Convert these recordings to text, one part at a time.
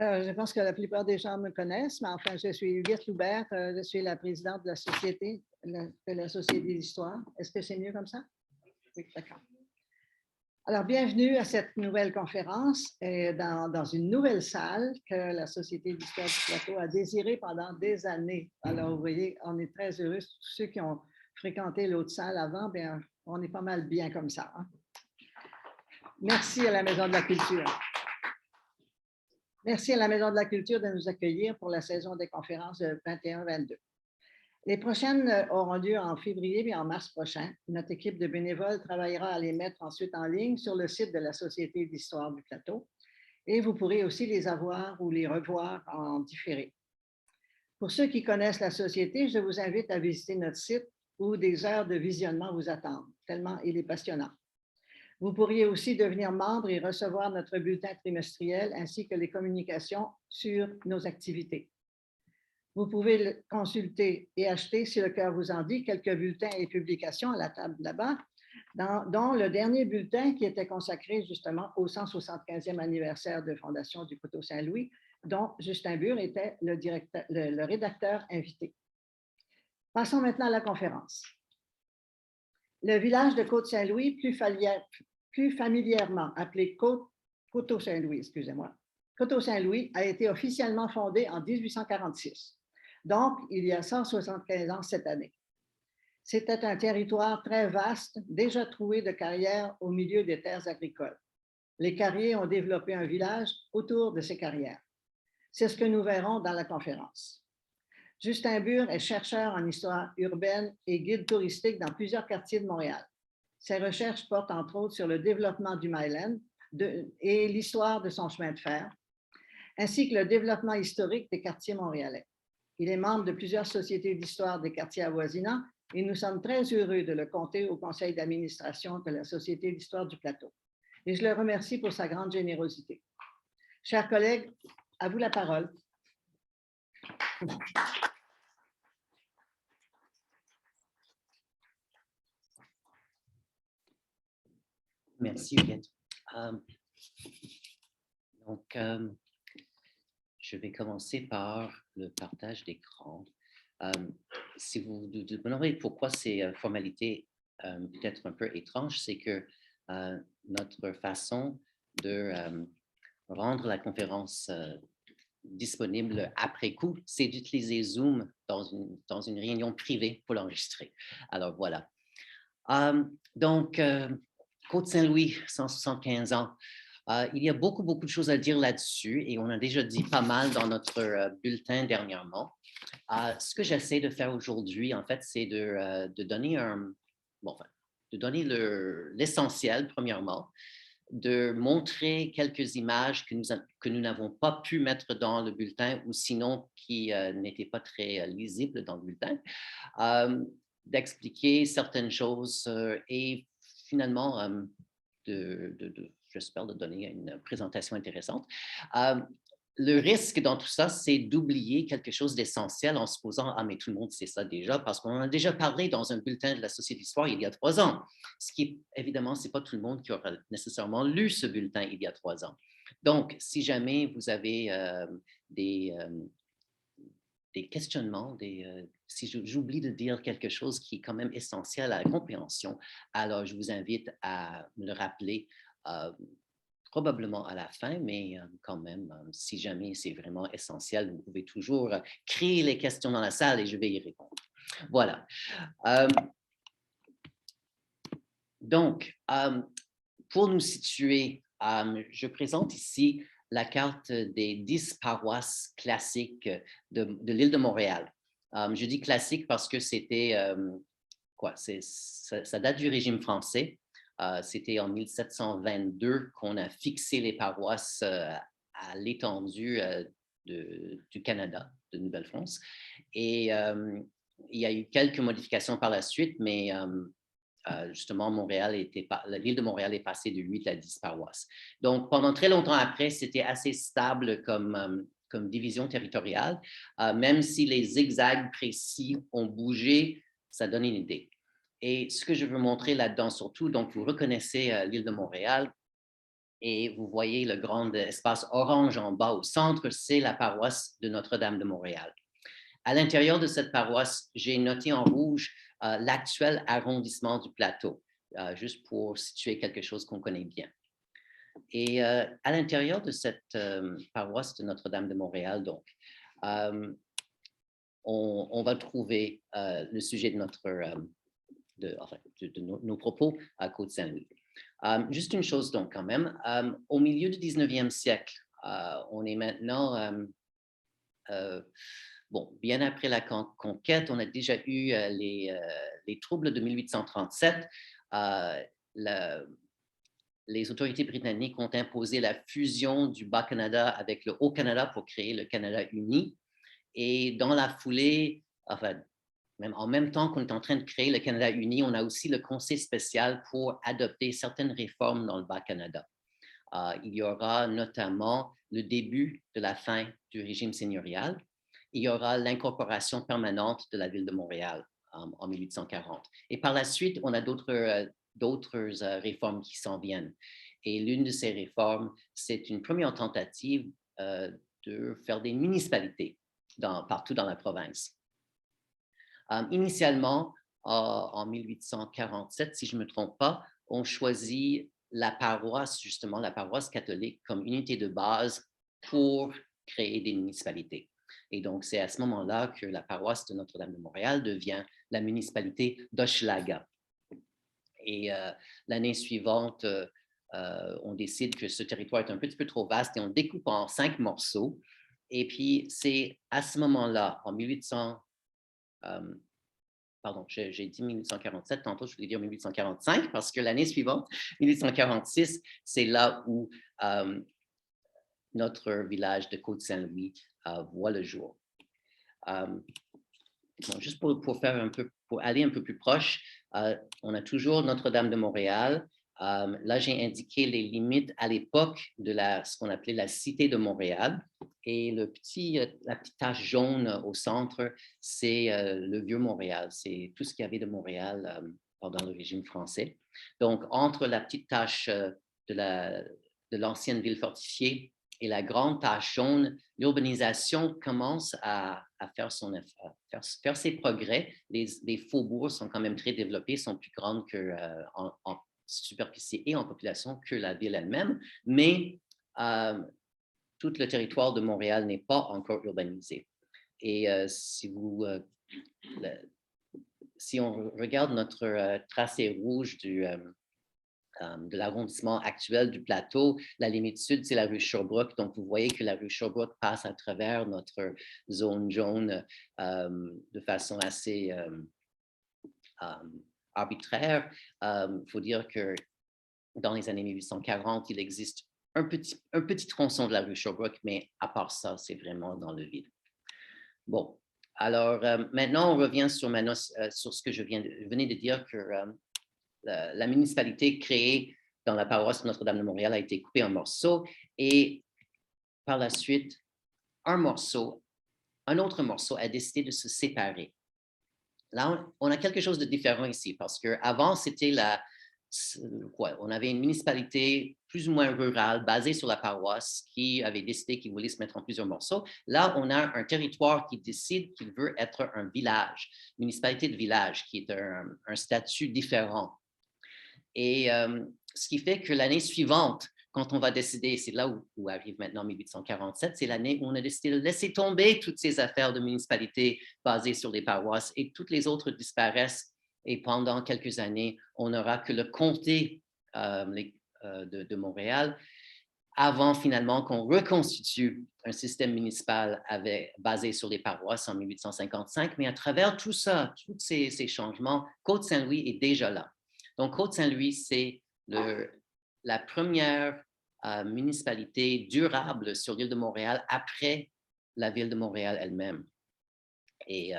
Je pense que la plupart des gens me connaissent, mais enfin, je suis Huguette Loubert, je suis la présidente de la Société d'Histoire. Est-ce que c'est mieux comme ça? Oui, d'accord. Alors, bienvenue à cette nouvelle conférence dans une nouvelle salle que la Société d'Histoire du Plateau a désirée pendant des années. Alors, vous voyez, on est très heureux. Tous ceux qui ont fréquenté l'autre salle avant, bien, on est pas mal bien comme ça, hein? Merci à la Maison de la Culture. Merci à la Maison de la Culture de nous accueillir pour la saison des conférences de 21-22. Les prochaines auront lieu en février et en mars prochain. Notre équipe de bénévoles travaillera à les mettre ensuite en ligne sur le site de la Société d'Histoire du Plateau et vous pourrez aussi les avoir ou les revoir en différé. Pour ceux qui connaissent la Société, je vous invite à visiter notre site où des heures de visionnement vous attendent, tellement il est passionnant. Vous pourriez aussi devenir membre et recevoir notre bulletin trimestriel ainsi que les communications sur nos activités. Vous pouvez consulter et acheter, si le cœur vous en dit, quelques bulletins et publications à la table là-bas, dont le dernier bulletin qui était consacré justement au 175e anniversaire de fondation du Coteau Saint-Louis, dont Justin Bure était le rédacteur invité. Passons maintenant à la conférence. Le village de Côte-Saint-Louis, plus familièrement appelé Coteau-Saint-Louis, excusez-moi, Coteau-Saint-Louis a été officiellement fondé en 1846, donc il y a 175 ans cette année. C'était un territoire très vaste, déjà troué de carrières au milieu des terres agricoles. Les carriers ont développé un village autour de ces carrières. C'est ce que nous verrons dans la conférence. Justin Bure est chercheur en histoire urbaine et guide touristique dans plusieurs quartiers de Montréal. Ses recherches portent entre autres sur le développement du Myland et l'histoire de son chemin de fer, ainsi que le développement historique des quartiers montréalais. Il est membre de plusieurs sociétés d'histoire des quartiers avoisinants et nous sommes très heureux de le compter au conseil d'administration de la Société d'histoire du Plateau. Et je le remercie pour sa grande générosité. Chers collègues, à vous la parole. Merci, Huguette. Je vais commencer par le partage d'écran. Si vous vous demandez pourquoi ces formalités peut-être un peu étranges, c'est que notre façon de rendre la conférence disponible après coup, c'est d'utiliser Zoom dans une réunion privée pour l'enregistrer. Alors voilà. Côte-Saint-Louis, 175 ans. Il y a beaucoup de choses à dire là-dessus et on a déjà dit pas mal dans notre bulletin dernièrement. Ce que j'essaie de faire aujourd'hui, en fait, c'est de donner l'essentiel, premièrement, de montrer quelques images que nous n'avons pas pu mettre dans le bulletin ou sinon qui n'étaient pas très lisibles dans le bulletin, d'expliquer certaines choses et finalement, j'espère de donner une présentation intéressante. Le risque dans tout ça, c'est d'oublier quelque chose d'essentiel en se posant « Ah, mais tout le monde sait ça déjà » parce qu'on en a déjà parlé dans un bulletin de la Société d'histoire il y a 3 ans. Ce qui, évidemment, ce n'est pas tout le monde qui aura nécessairement lu ce bulletin il y a 3 ans. Donc, si jamais vous avez des questionnements, si j'oublie de dire quelque chose qui est quand même essentiel à la compréhension, alors je vous invite à me le rappeler probablement à la fin, mais quand même, si jamais c'est vraiment essentiel, vous pouvez toujours créer les questions dans la salle et je vais y répondre. Voilà. Pour nous situer, je présente ici la carte des 10 paroisses classiques de l'île de Montréal. Je dis classique parce que c'était, ça date du régime français. C'était en 1722 qu'on a fixé les paroisses à l'étendue du Canada, de Nouvelle-France. Et il y a eu quelques modifications par la suite, mais justement, l'île de Montréal est passée de 8 à 10 paroisses. Donc, pendant très longtemps après, c'était assez stable comme division territoriale. Même si les zigzags précis ont bougé, ça donne une idée. Et ce que je veux montrer là-dedans surtout, donc vous reconnaissez l'île de Montréal, Et vous voyez le grand espace orange en bas au centre, c'est la paroisse de Notre-Dame de Montréal. À l'intérieur de cette paroisse, j'ai noté en rouge l'actuel arrondissement du plateau, juste pour situer quelque chose qu'on connaît bien. Et à l'intérieur de cette paroisse de Notre-Dame de Montréal, donc, on va trouver le sujet de nos propos à Côte-Saint-Louis. Juste une chose donc quand même, au milieu du 19e siècle, on est maintenant, bon, bien après la conquête, on a déjà eu les troubles de 1837. Les autorités britanniques ont imposé la fusion du Bas-Canada avec le Haut-Canada pour créer le Canada uni. Et dans la foulée, enfin, même en même temps qu'on est en train de créer le Canada uni, on a aussi le Conseil spécial pour adopter certaines réformes dans le Bas-Canada. Il y aura notamment le début de la fin du régime seigneurial. Il y aura l'incorporation permanente de la ville de Montréal en 1840. Et par la suite, on a d'autres réformes qui s'en viennent. Et l'une de ces réformes, c'est une première tentative de faire des municipalités partout dans la province. Initialement, en 1847, si je ne me trompe pas, on choisit la paroisse, justement, la paroisse catholique comme unité de base pour créer des municipalités. Et donc, c'est à ce moment-là que la paroisse de Notre-Dame de Montréal devient la municipalité d'Hochelaga. Et l'année suivante, on décide que ce territoire est un petit peu trop vaste et on découpe en 5 morceaux. Et puis, c'est à ce moment-là, en 1800, pardon, j'ai dit 1847, tantôt je voulais dire 1845, parce que l'année suivante, 1846, c'est là où notre village de Côte-Saint-Louis voit le jour. Bon, juste pour faire un peu, pour aller un peu plus proche, on a toujours Notre-Dame de Montréal. Là, j'ai indiqué les limites à l'époque de ce qu'on appelait la Cité de Montréal. Et la petite tache jaune au centre, c'est le vieux Montréal. C'est tout ce qu'il y avait de Montréal pendant le régime français. Donc, entre la petite tache de l'ancienne ville fortifiée et la grande tache jaune, l'urbanisation commence à faire ses progrès. Les faubourgs sont quand même très développés, sont plus grandes en superficie et en population que la ville elle-même, mais tout le territoire de Montréal n'est pas encore urbanisé. Et si on regarde notre tracé rouge de l'arrondissement actuel du plateau, la limite sud, c'est la rue Sherbrooke. Donc, vous voyez que la rue Sherbrooke passe à travers notre zone jaune de façon assez arbitraire. Il faut dire que dans les années 1840, il existe un petit tronçon de la rue Sherbrooke, mais à part ça, c'est vraiment dans le vide. Bon, alors maintenant, on revient sur ce que je venais de dire, que la municipalité créée dans la paroisse de Notre-Dame de Montréal a été coupée en morceaux et par la suite, un autre morceau a décidé de se séparer. Là, on a quelque chose de différent ici parce qu'avant, on avait une municipalité plus ou moins rurale basée sur la paroisse qui avait décidé qu'il voulait se mettre en plusieurs morceaux. Là, on a un territoire qui décide qu'il veut être un village, municipalité de village, qui est un statut différent. Et ce qui fait que l'année suivante, quand on va décider, c'est là où arrive maintenant 1847, c'est l'année où on a décidé de laisser tomber toutes ces affaires de municipalité basées sur les paroisses et toutes les autres disparaissent. Et pendant quelques années, on n'aura que le comté de Montréal avant finalement qu'on reconstitue un système municipal basé sur les paroisses en 1855. Mais à travers tout ça, tous ces changements, Côte-Saint-Louis est déjà là. Donc, Côte-Saint-Louis, c'est la première municipalité durable sur l'île de Montréal après la ville de Montréal elle-même. Et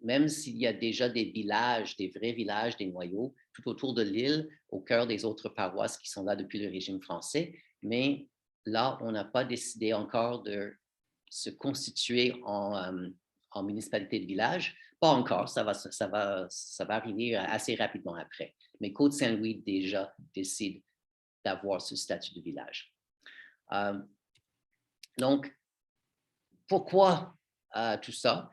même s'il y a déjà des villages, des vrais villages, des noyaux, tout autour de l'île, au cœur des autres paroisses qui sont là depuis le régime français, mais là, on n'a pas décidé encore de se constituer en municipalité de village. Pas encore, ça va arriver assez rapidement après. Mais Côte-Saint-Louis déjà décide d'avoir ce statut de village. Donc, pourquoi tout ça?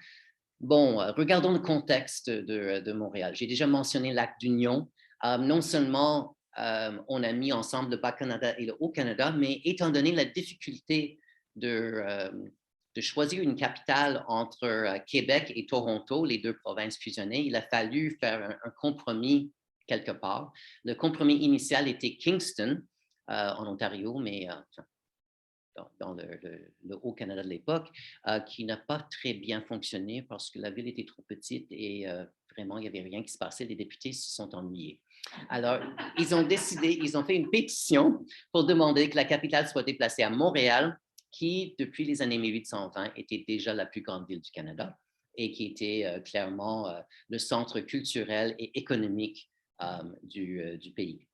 Bon, regardons le contexte de Montréal. J'ai déjà mentionné l'acte d'union. Non seulement on a mis ensemble le Bas-Canada et le Haut-Canada, mais étant donné la difficulté de choisir une capitale entre Québec et Toronto, les deux provinces fusionnées, il a fallu faire un compromis quelque part. Le compromis initial était Kingston, en Ontario, mais dans le Haut-Canada de l'époque, qui n'a pas très bien fonctionné parce que la ville était trop petite et vraiment, il n'y avait rien qui se passait. Les députés se sont ennuyés. Alors, ils ont décidé, ils ont fait une pétition pour demander que la capitale soit déplacée à Montréal, qui, depuis les années 1820, était déjà la plus grande ville du Canada et qui était clairement le centre culturel et économique du pays.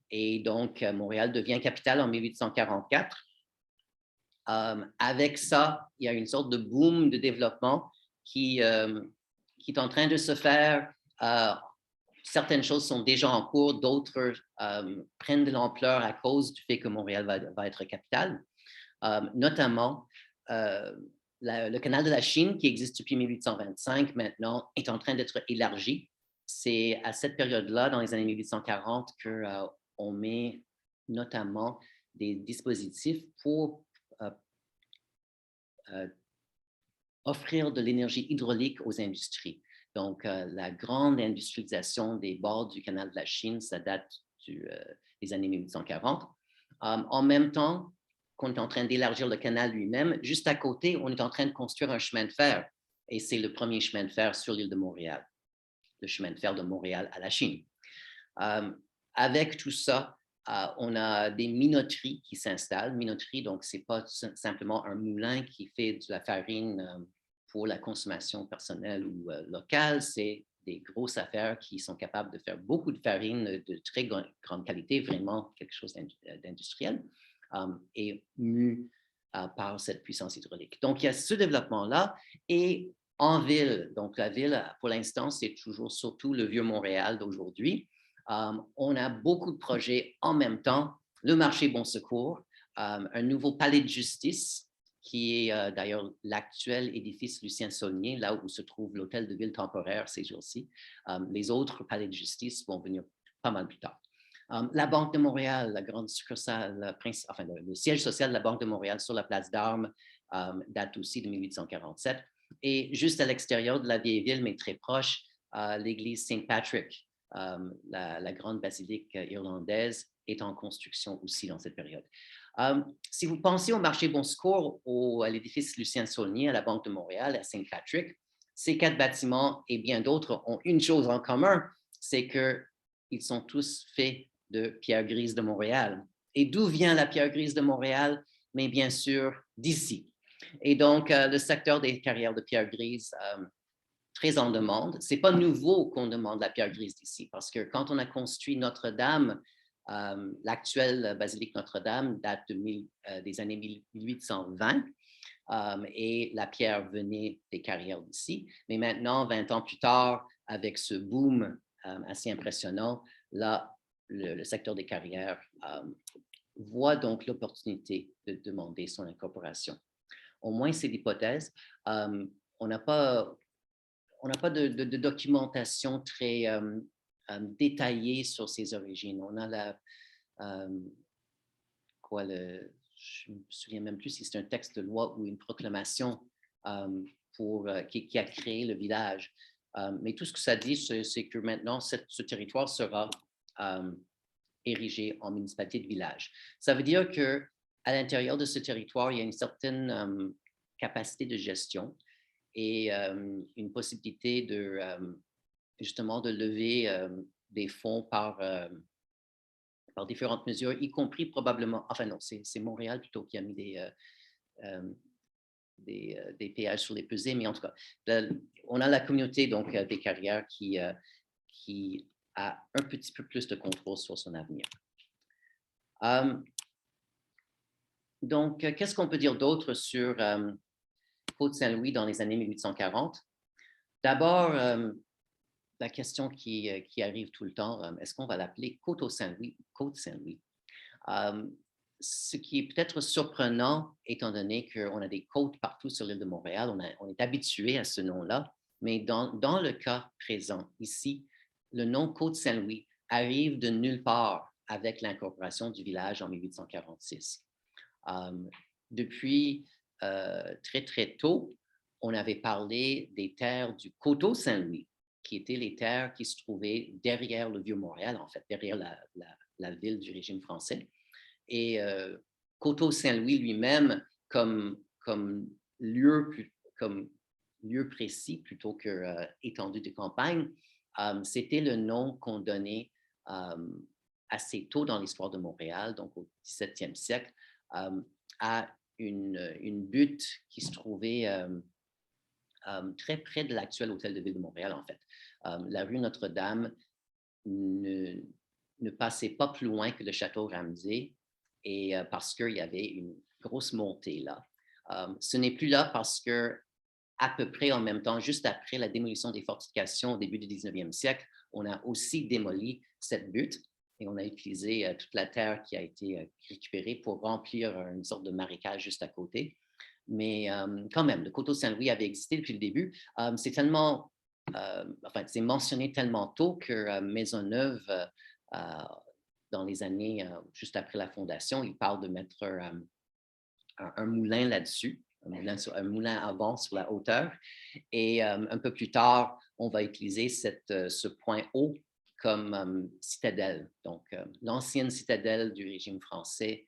Et donc, Montréal devient capitale en 1844. Avec ça, il y a une sorte de boom de développement qui est en train de se faire. Certaines choses sont déjà en cours, d'autres prennent de l'ampleur à cause du fait que Montréal va être capitale. Notamment, le canal de la Chine, qui existe depuis 1825 maintenant, est en train d'être élargi. C'est à cette période-là, dans les années 1840, qu'on met notamment des dispositifs pour offrir de l'énergie hydraulique aux industries. Donc, la grande industrialisation des bords du canal de la Chine, ça date des années 1840. En même temps qu'on est en train d'élargir le canal lui-même, juste à côté, on est en train de construire un chemin de fer. Et c'est le premier chemin de fer sur l'île de Montréal, le chemin de fer de Montréal à la Chine. Avec tout ça, on a des minoteries qui s'installent. Minoterie, donc, ce n'est pas simplement un moulin qui fait de la farine pour la consommation personnelle ou locale, c'est des grosses affaires qui sont capables de faire beaucoup de farine de très grande qualité, vraiment quelque chose d'industriel, et mu par cette puissance hydraulique. Donc, il y a ce développement-là. Et en ville, donc la ville, pour l'instant, c'est toujours surtout le vieux Montréal d'aujourd'hui. On a beaucoup de projets en même temps. Le marché Bon Secours, un nouveau palais de justice, qui est d'ailleurs l'actuel édifice Lucien Saulnier, là où se trouve l'hôtel de ville temporaire ces jours-ci. Les autres palais de justice vont venir pas mal plus tard. La Banque de Montréal, la grande succursale, enfin le siège social de la Banque de Montréal sur la place d'Armes, date aussi de 1847. Et juste à l'extérieur de la vieille ville, mais très proche, l'église Saint-Patrick, la grande basilique irlandaise, est en construction aussi dans cette période. Si vous pensez au marché Bon Secours, à l'édifice Lucien Saulnier, à la Banque de Montréal, à Saint-Patrick, ces 4 bâtiments et bien d'autres ont une chose en commun, c'est qu'ils sont tous faits de pierre grise de Montréal. Et d'où vient la pierre grise de Montréal? Mais bien sûr, d'ici. Et donc, le secteur des carrières de pierre grise, très en demande. Ce n'est pas nouveau qu'on demande la pierre grise d'ici, parce que quand on a construit Notre-Dame, l'actuelle basilique Notre-Dame date des années 1820 et la pierre venait des carrières d'ici. Mais maintenant, 20 ans plus tard, avec ce boom assez impressionnant, là, le secteur des carrières voit donc l'opportunité de demander son incorporation. Au moins, c'est l'hypothèse. On n'a pas de documentation très détaillée sur ses origines. On a je ne me souviens même plus si c'est un texte de loi ou une proclamation qui a créé le village. Mais tout ce que ça dit, c'est que maintenant, ce territoire sera érigé en municipalité de village. Ça veut dire qu'à l'intérieur de ce territoire, il y a une certaine capacité de gestion et une possibilité justement de lever des fonds par différentes mesures, y compris probablement, enfin non, c'est Montréal plutôt qui a mis des péages sur les pesées, mais en tout cas, on a la communauté donc des carrières qui a un petit peu plus de contrôle sur son avenir. Donc, qu'est-ce qu'on peut dire d'autre sur Côte-Saint-Louis dans les années 1840? D'abord, la question qui arrive tout le temps, est-ce qu'on va l'appeler Côte-Saint-Louis ou Côte-Saint-Louis? Euh, Ce qui est peut-être surprenant, étant donné qu'on a des côtes partout sur l'île de Montréal, on est habitué à ce nom-là, mais dans le cas présent, ici, le nom Côte-Saint-Louis arrive de nulle part avec l'incorporation du village en 1846. Depuis très, très tôt, on avait parlé des terres du coteau Saint-Louis, qui étaient les terres qui se trouvaient derrière le Vieux-Montréal, en fait, derrière la ville du régime français. Et coteau Saint-Louis lui-même, comme, lieu, comme lieu précis plutôt que étendue de campagne, c'était le nom qu'on donnait assez tôt dans l'histoire de Montréal, donc au 17e siècle, à une butte qui se trouvait très près de l'actuel hôtel de ville de Montréal, en fait. La rue Notre-Dame ne, ne passait pas plus loin que le château Ramsay, et parce qu'il y avait une grosse montée là. Ce n'est plus là parce que, à peu près en même temps, juste après la démolition des fortifications au début du 19e siècle, on a aussi démoli cette butte et on a utilisé toute la terre qui a été récupérée pour remplir une sorte de marécage juste à côté. Mais quand même, le coteau Saint-Louis avait existé depuis le début. C'est tellement, enfin, c'est mentionné tellement tôt que Maisonneuve, dans les années juste après la fondation, il parle de mettre un moulin là-dessus, un moulin à vent sur la hauteur. Et un peu plus tard, on va utiliser ce point haut comme citadelle. Donc, l'ancienne citadelle du régime français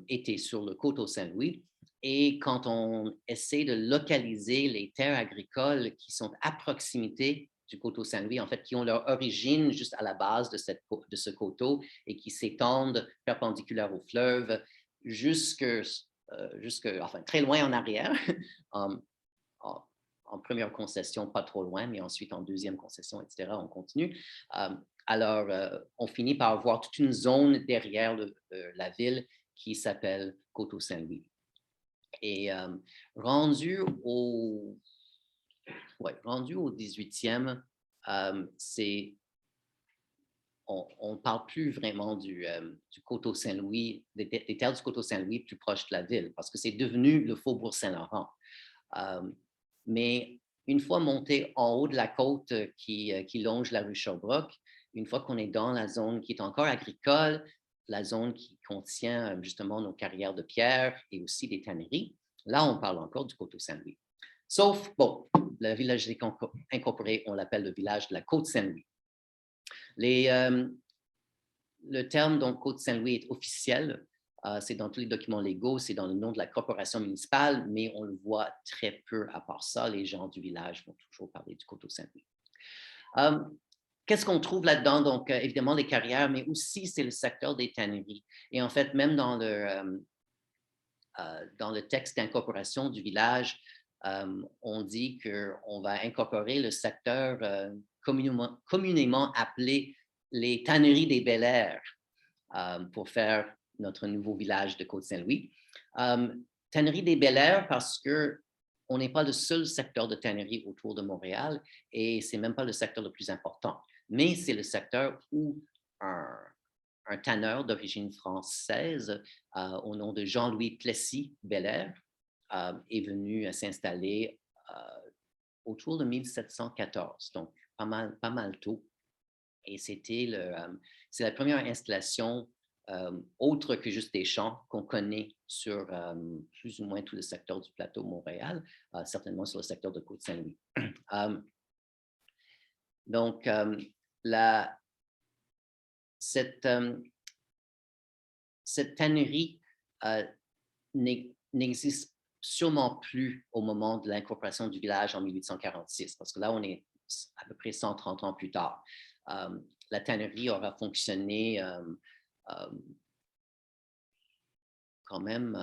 était sur le coteau Saint-Louis. Et quand on essaie de localiser les terres agricoles qui sont à proximité du coteau Saint-Louis, en fait, qui ont leur origine juste à la base de ce coteau et qui s'étendent perpendiculaires au fleuve enfin, très loin en arrière, en, en première concession, pas trop loin, mais ensuite en deuxième concession, etc., on continue. Alors, on finit par avoir toute une zone derrière la ville qui s'appelle Coteau-Saint-Louis. Et rendu au 18e, on ne parle plus vraiment du coteau Saint-Louis, des terres du coteau Saint-Louis plus proches de la ville, parce que c'est devenu le faubourg Saint-Laurent. Mais une fois monté en haut de la côte qui longe la rue Sherbrooke, une fois qu'on est dans la zone qui est encore agricole, la zone qui contient justement nos carrières de pierre et aussi des tanneries, là, on parle encore du coteau Saint-Louis. Sauf, bon, le village incorporé, on l'appelle le village de la Côte-Saint-Louis. Le terme, donc, Côte-Saint-Louis est officiel. C'est dans tous les documents légaux, c'est dans le nom de la corporation municipale, mais on le voit très peu à part ça. Les gens du village vont toujours parler du coteau Saint-Louis. Qu'est-ce qu'on trouve là-dedans? Donc, évidemment, les carrières, mais aussi, c'est le secteur des tanneries. Et en fait, même dans le texte d'incorporation du village, on dit qu'on va incorporer le secteur communément appelé les tanneries des Bel-Air pour faire notre nouveau village de Côte-Saint-Louis. Tannerie des Bel-Air parce qu'on n'est pas le seul secteur de tannerie autour de Montréal et ce n'est même pas le secteur le plus important. Mais c'est le secteur où un tanneur d'origine française au nom de Jean-Louis Plessis Bel-Air est venu s'installer autour de 1714, donc pas mal tôt. Et c'est la première installation autre que juste des champs qu'on connaît sur plus ou moins tout le secteur du plateau Montréal, certainement sur le secteur de Côte-Saint-Louis. Donc, cette tannerie n'existe sûrement plus au moment de l'incorporation du village en 1846, parce que là, on est à peu près 130 ans plus tard. La tannerie aura fonctionné quand même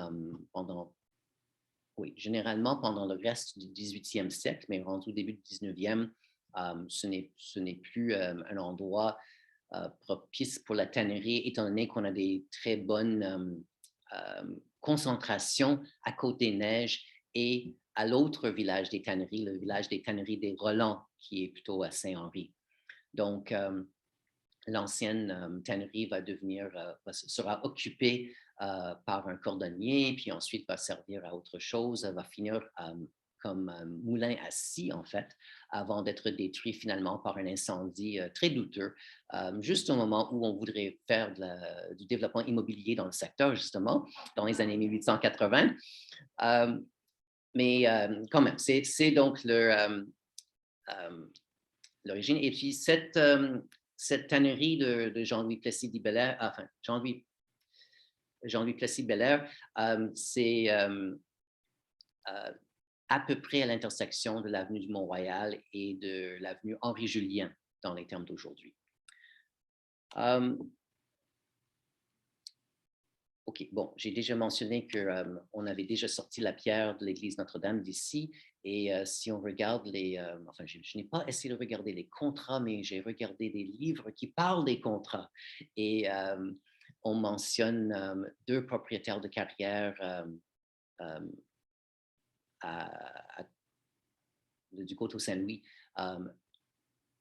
généralement pendant le reste du 18e siècle, mais rendu au début du 19e, ce n'est plus un endroit propice pour la tannerie, étant donné qu'on a des très bonnes concentrations à Côte-des-Neiges et à l'autre village des tanneries, le village des tanneries des Rolands, qui est plutôt à Saint-Henri. Donc, l'ancienne tannerie sera occupée par un cordonnier, puis ensuite va servir à autre chose, va finir comme moulin à scie, en fait, avant d'être détruit finalement par un incendie très douteux, juste au moment où on voudrait faire du développement immobilier dans le secteur, justement, dans les années 1880. Mais quand même, c'est donc l'origine. Et puis, cette tannerie de Jean-Louis Plessis-Bellaire, enfin, Jean-Louis Plessis-Bellaire, c'est à peu près à l'intersection de l'avenue du Mont-Royal et de l'avenue Henri-Julien, dans les termes d'aujourd'hui. OK, bon, j'ai déjà mentionné qu'on avait déjà sorti la pierre de l'église Notre-Dame d'ici. Et si on regarde enfin, je n'ai pas essayé de regarder les contrats, mais j'ai regardé des livres qui parlent des contrats. Et on mentionne 2 propriétaires de carrière du Coteau-Saint-Louis,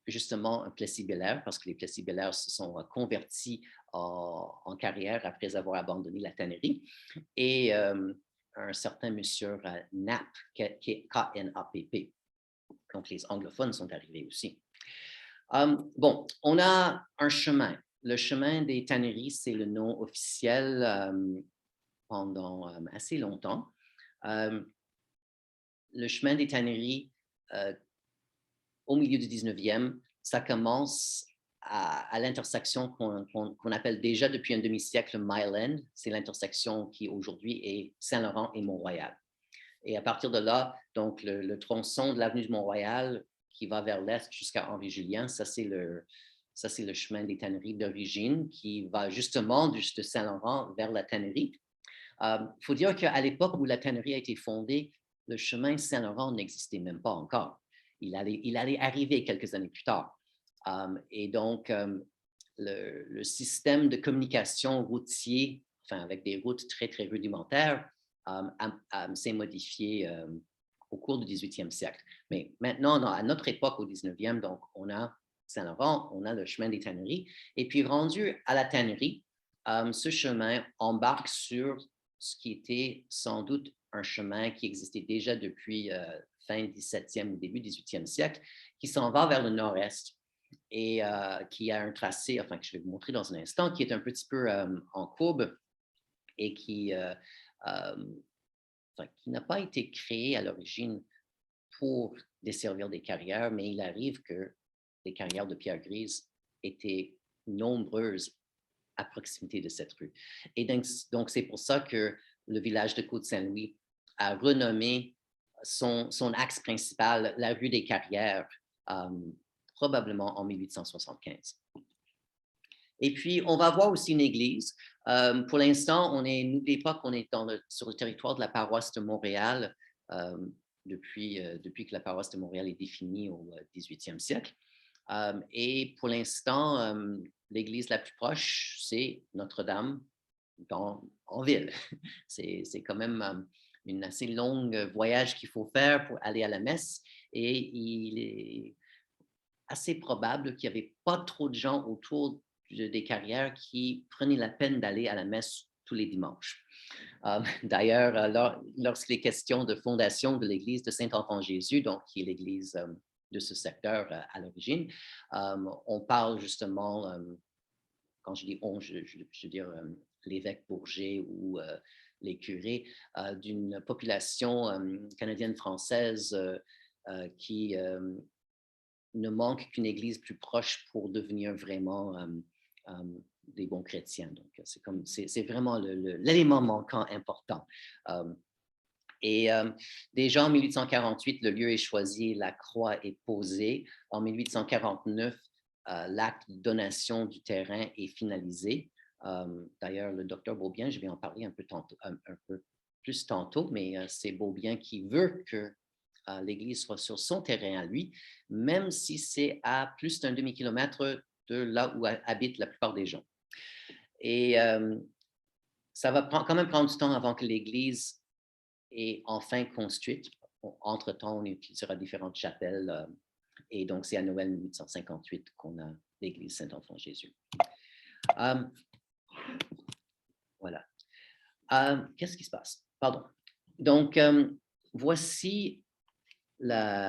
justement Plessis-Bellaire, parce que les Plessis-Bellaire se sont convertis en carrière après avoir abandonné la tannerie, et un certain monsieur Knapp, qui est K-N-A-P-P. Donc, les anglophones sont arrivés aussi. Bon, on a un chemin. Le chemin des tanneries, c'est le nom officiel pendant assez longtemps. Le chemin des tanneries, au milieu du 19e, ça commence à l'intersection qu'on appelle déjà depuis un demi-siècle Mile End. C'est l'intersection qui aujourd'hui est Saint-Laurent et Mont-Royal. Et à partir de là, donc le tronçon de l'avenue du Mont-Royal qui va vers l'est jusqu'à Henri-Julien, ça c'est le chemin des tanneries d'origine qui va justement de Saint-Laurent vers la tannerie. Il faut dire qu'à l'époque où la tannerie a été fondée, le chemin Saint-Laurent n'existait même pas encore. Il allait arriver quelques années plus tard. Et donc, le système de communication routier, enfin, avec des routes très, très rudimentaires, s'est modifié au cours du 18e siècle. Mais maintenant, à notre époque, au 19e, donc, on a Saint-Laurent, on a le chemin des tanneries. Et puis, rendu à la tannerie, ce chemin embarque sur ce qui était sans doute un chemin qui existait déjà depuis fin 17e ou début 18e siècle, qui s'en va vers le nord-est et qui a un tracé, enfin, que je vais vous montrer dans un instant, qui est un petit peu en courbe et qui n'a pas été créé à l'origine pour desservir des carrières, mais il arrive que les carrières de pierre grise étaient nombreuses à proximité de cette rue. Et donc c'est pour ça que le village de Côte-Saint-Louis a renommé son axe principal la rue des Carrières, probablement en 1875. Et puis, on va voir aussi une église. Pour l'instant, n'oubliez pas qu'on est sur le territoire de la paroisse de Montréal depuis que la paroisse de Montréal est définie au 18e siècle. Et pour l'instant, l'église la plus proche, c'est Notre-Dame en ville. C'est quand même une assez longue voyage qu'il faut faire pour aller à la messe. Et il est assez probable qu'il n'y avait pas trop de gens autour des carrières qui prenaient la peine d'aller à la messe tous les dimanches. D'ailleurs, lorsqu'il est question de fondation de l'église de Saint-Enfant-Jésus, donc qui est l'église de ce secteur à l'origine, on parle justement, quand je dis on, je veux dire l'évêque Bourget ou les curés, d'une population canadienne-française qui ne manque qu'une église plus proche pour devenir vraiment des bons chrétiens. Donc, c'est vraiment l'élément manquant important. Et déjà en 1848, le lieu est choisi, la croix est posée. En 1849, l'acte de donation du terrain est finalisé. D'ailleurs, le docteur Beaubien, je vais en parler un peu plus tantôt, mais c'est Beaubien qui veut que l'église soit sur son terrain à lui, même si c'est à plus d'un demi-kilomètre de là où habitent la plupart des gens. Et ça va quand même prendre du temps avant que l'église est enfin construite. Entre-temps, on utilisera différentes chapelles. Et donc, c'est à Noël 1858 qu'on a l'église Saint-Enfant-Jésus. Voilà. Qu'est-ce qui se passe? Pardon. Donc, voici donc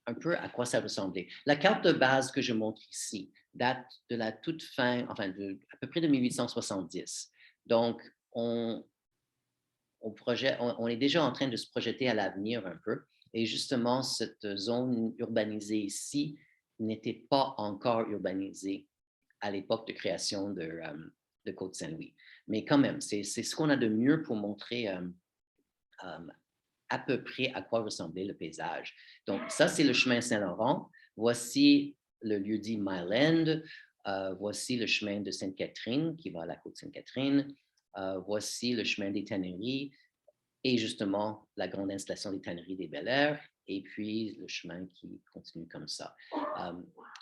un peu à quoi ça ressemblait. La carte de base que je montre ici date de la toute fin, enfin, à peu près de 1870. Donc, on est déjà en train de se projeter à l'avenir un peu. Et justement, cette zone urbanisée ici n'était pas encore urbanisée à l'époque de création de Côte-Saint-Louis. Mais quand même, c'est ce qu'on a de mieux pour montrer à peu près à quoi ressemblait le paysage. Donc, ça, c'est le chemin Saint-Laurent. Voici le lieu-dit Mile End. Voici le chemin de Sainte-Catherine qui va à la côte Sainte-Catherine. Voici le chemin des tanneries et justement la grande installation des tanneries des Bel-Air et puis le chemin qui continue comme ça.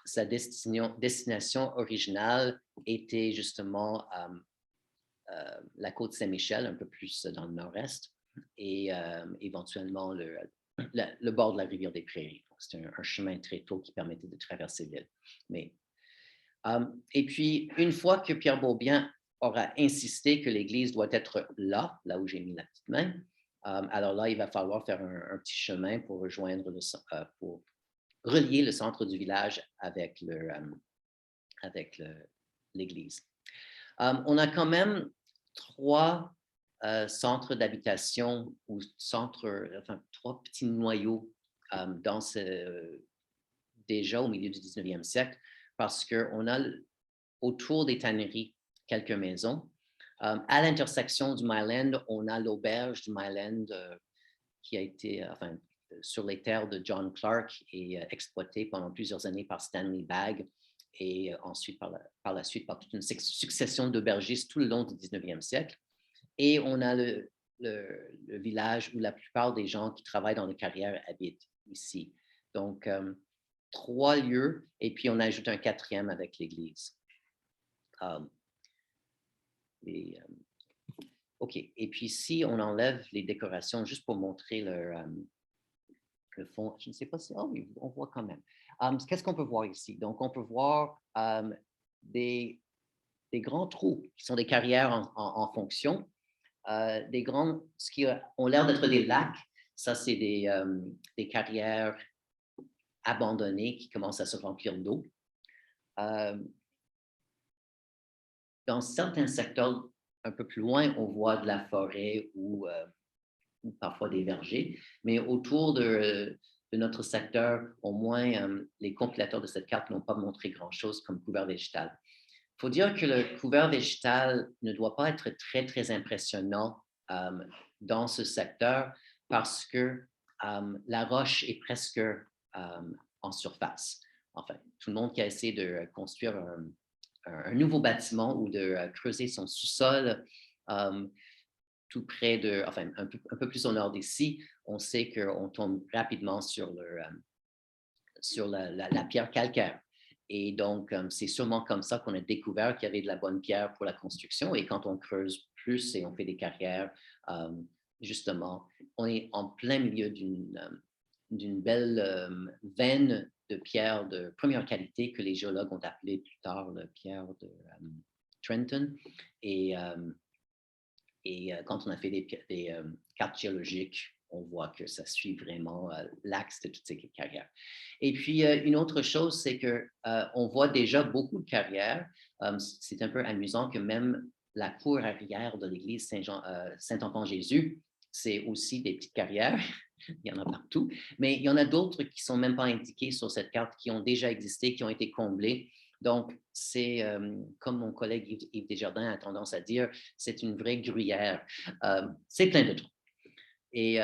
Sa destination originale était justement la côte Saint-Michel, un peu plus dans le nord-est, et éventuellement le bord de la rivière des Prairies. C'est un chemin très tôt qui permettait de traverser l'île. Et puis, une fois que Pierre Beaubien aura insisté que l'église doit être là où j'ai mis la petite main, alors là, il va falloir faire un petit chemin pour rejoindre pour relier le centre du village avec l'église. On a quand même 3 centres d'habitation ou trois petits noyaux déjà au milieu du 19e siècle, parce qu'on a autour des tanneries quelques maisons. À l'intersection du Mile End, on a l'auberge du Mile End qui a été sur les terres de John Clark et exploitée pendant plusieurs années par Stanley Bagg et ensuite par la suite par toute une succession d'aubergistes tout le long du 19e siècle. Et on a le village où la plupart des gens qui travaillent dans les carrières habitent ici. Donc, 3 lieux, et puis on ajoute un 4e avec l'église. OK. Et puis, si on enlève les décorations, juste pour montrer le fond, je ne sais pas si... Oh oui, on voit quand même. Qu'est-ce qu'on peut voir ici? Donc, on peut voir des grands trous qui sont des carrières en fonction. Des grands, ce qui ont l'air d'être des lacs, ça, c'est des carrières abandonnées qui commencent à se remplir d'eau. Dans certains secteurs un peu plus loin, on voit de la forêt ou parfois des vergers, mais autour de notre secteur, au moins, les compilateurs de cette carte n'ont pas montré grand-chose comme couvert végétal. Il faut dire que le couvert végétal ne doit pas être très, très impressionnant dans ce secteur parce que la roche est presque en surface. Enfin, tout le monde qui a essayé de construire un nouveau bâtiment ou de creuser son sous-sol tout près un peu plus au nord d'ici, on sait qu'on tombe rapidement sur la pierre calcaire. Et donc, c'est sûrement comme ça qu'on a découvert qu'il y avait de la bonne pierre pour la construction. Et quand on creuse plus et on fait des carrières, justement, on est en plein milieu d'une belle veine de pierre de première qualité que les géologues ont appelée plus tard la pierre de Trenton. Et quand on a fait des cartes géologiques, on voit que ça suit vraiment l'axe de toutes ces carrières. Et puis, une autre chose, c'est qu'on voit déjà beaucoup de carrières. C'est un peu amusant que même la cour arrière de l'église Saint-Enfant-Jésus, c'est aussi des petites carrières. Il y en a partout. Mais il y en a d'autres qui ne sont même pas indiquées sur cette carte, qui ont déjà existé, qui ont été comblées. Donc, c'est, comme mon collègue Yves Desjardins a tendance à dire, c'est une vraie gruyère. C'est plein de trous. Et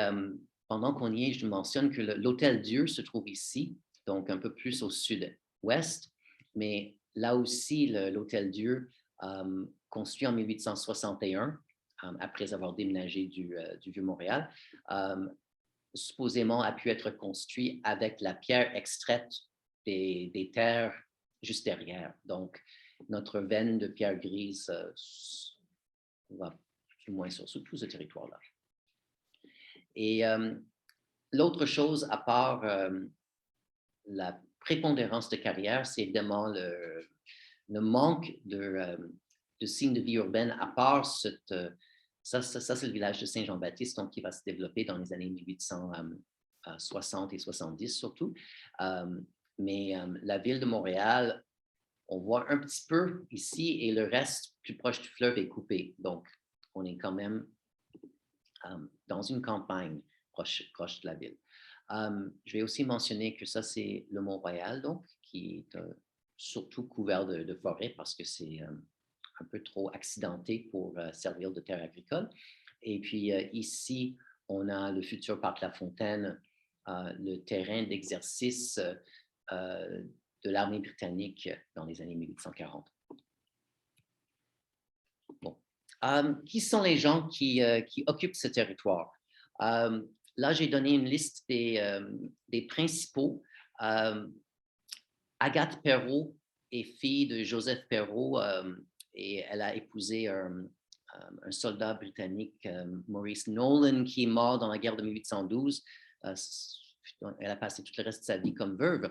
pendant qu'on y est, je mentionne que l'Hôtel-Dieu se trouve ici, donc un peu plus au sud-ouest, mais là aussi, l'Hôtel-Dieu, construit en 1861, après avoir déménagé du Vieux-Montréal, supposément a pu être construit avec la pierre extraite des terres juste derrière. Donc, notre veine de pierre grise va plus ou moins sur tout ce territoire-là. Et l'autre chose, à part la prépondérance de carrière, c'est évidemment le manque de signes de vie urbaine, à part ça c'est le village de Saint-Jean-Baptiste, donc qui va se développer dans les années 1860 et 70 surtout. Mais la ville de Montréal, on voit un petit peu ici et le reste plus proche du fleuve est coupé. Donc, on est quand même dans une campagne proche de la ville. Je vais aussi mentionner que ça, c'est le Mont-Royal, donc, qui est surtout couvert de forêt parce que c'est un peu trop accidenté pour servir de terre agricole. Et puis ici, on a le futur parc La Fontaine, le terrain d'exercice de l'armée britannique dans les années 1840. Bon. Qui sont les gens qui occupent ce territoire? Là, j'ai donné une liste des principaux. Agathe Perrot est fille de Joseph Perrot et elle a épousé un soldat britannique, Maurice Nolan, qui est mort dans la guerre de 1812. Elle a passé tout le reste de sa vie comme veuve.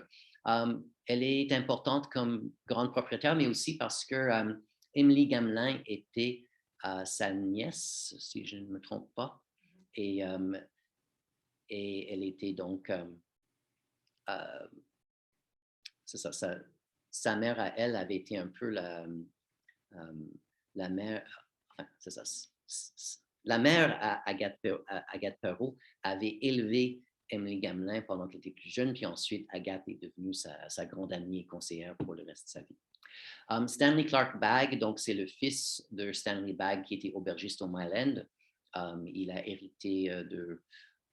Elle est importante comme grande propriétaire, mais aussi parce que Émilie Gamelin était sa nièce, si je ne me trompe pas, et elle était donc, c'est ça, sa mère à elle avait été un peu la mère, enfin, c'est ça, la mère à Agathe Perrot avait élevé Émilie Gamelin pendant qu'elle était plus jeune, puis ensuite Agathe est devenue sa grande amie et conseillère pour le reste de sa vie. Stanley Clark Bagg, donc c'est le fils de Stanley Bagg qui était aubergiste au Mile End. Il a hérité de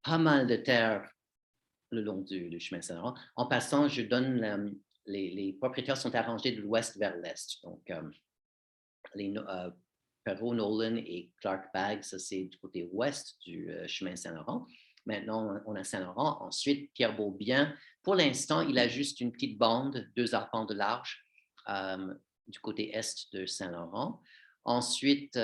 pas mal de terres le long du chemin Saint-Laurent. En passant, je donne les propriétaires sont arrangés de l'ouest vers l'est. Donc, Perrot, Nolan et Clark Bagg, ça c'est du côté ouest du chemin Saint-Laurent. Maintenant, on a Saint-Laurent. Ensuite, Pierre Beaubien. Pour l'instant, il a juste une petite bande, 2 arpents de large, du côté est de Saint-Laurent. Ensuite,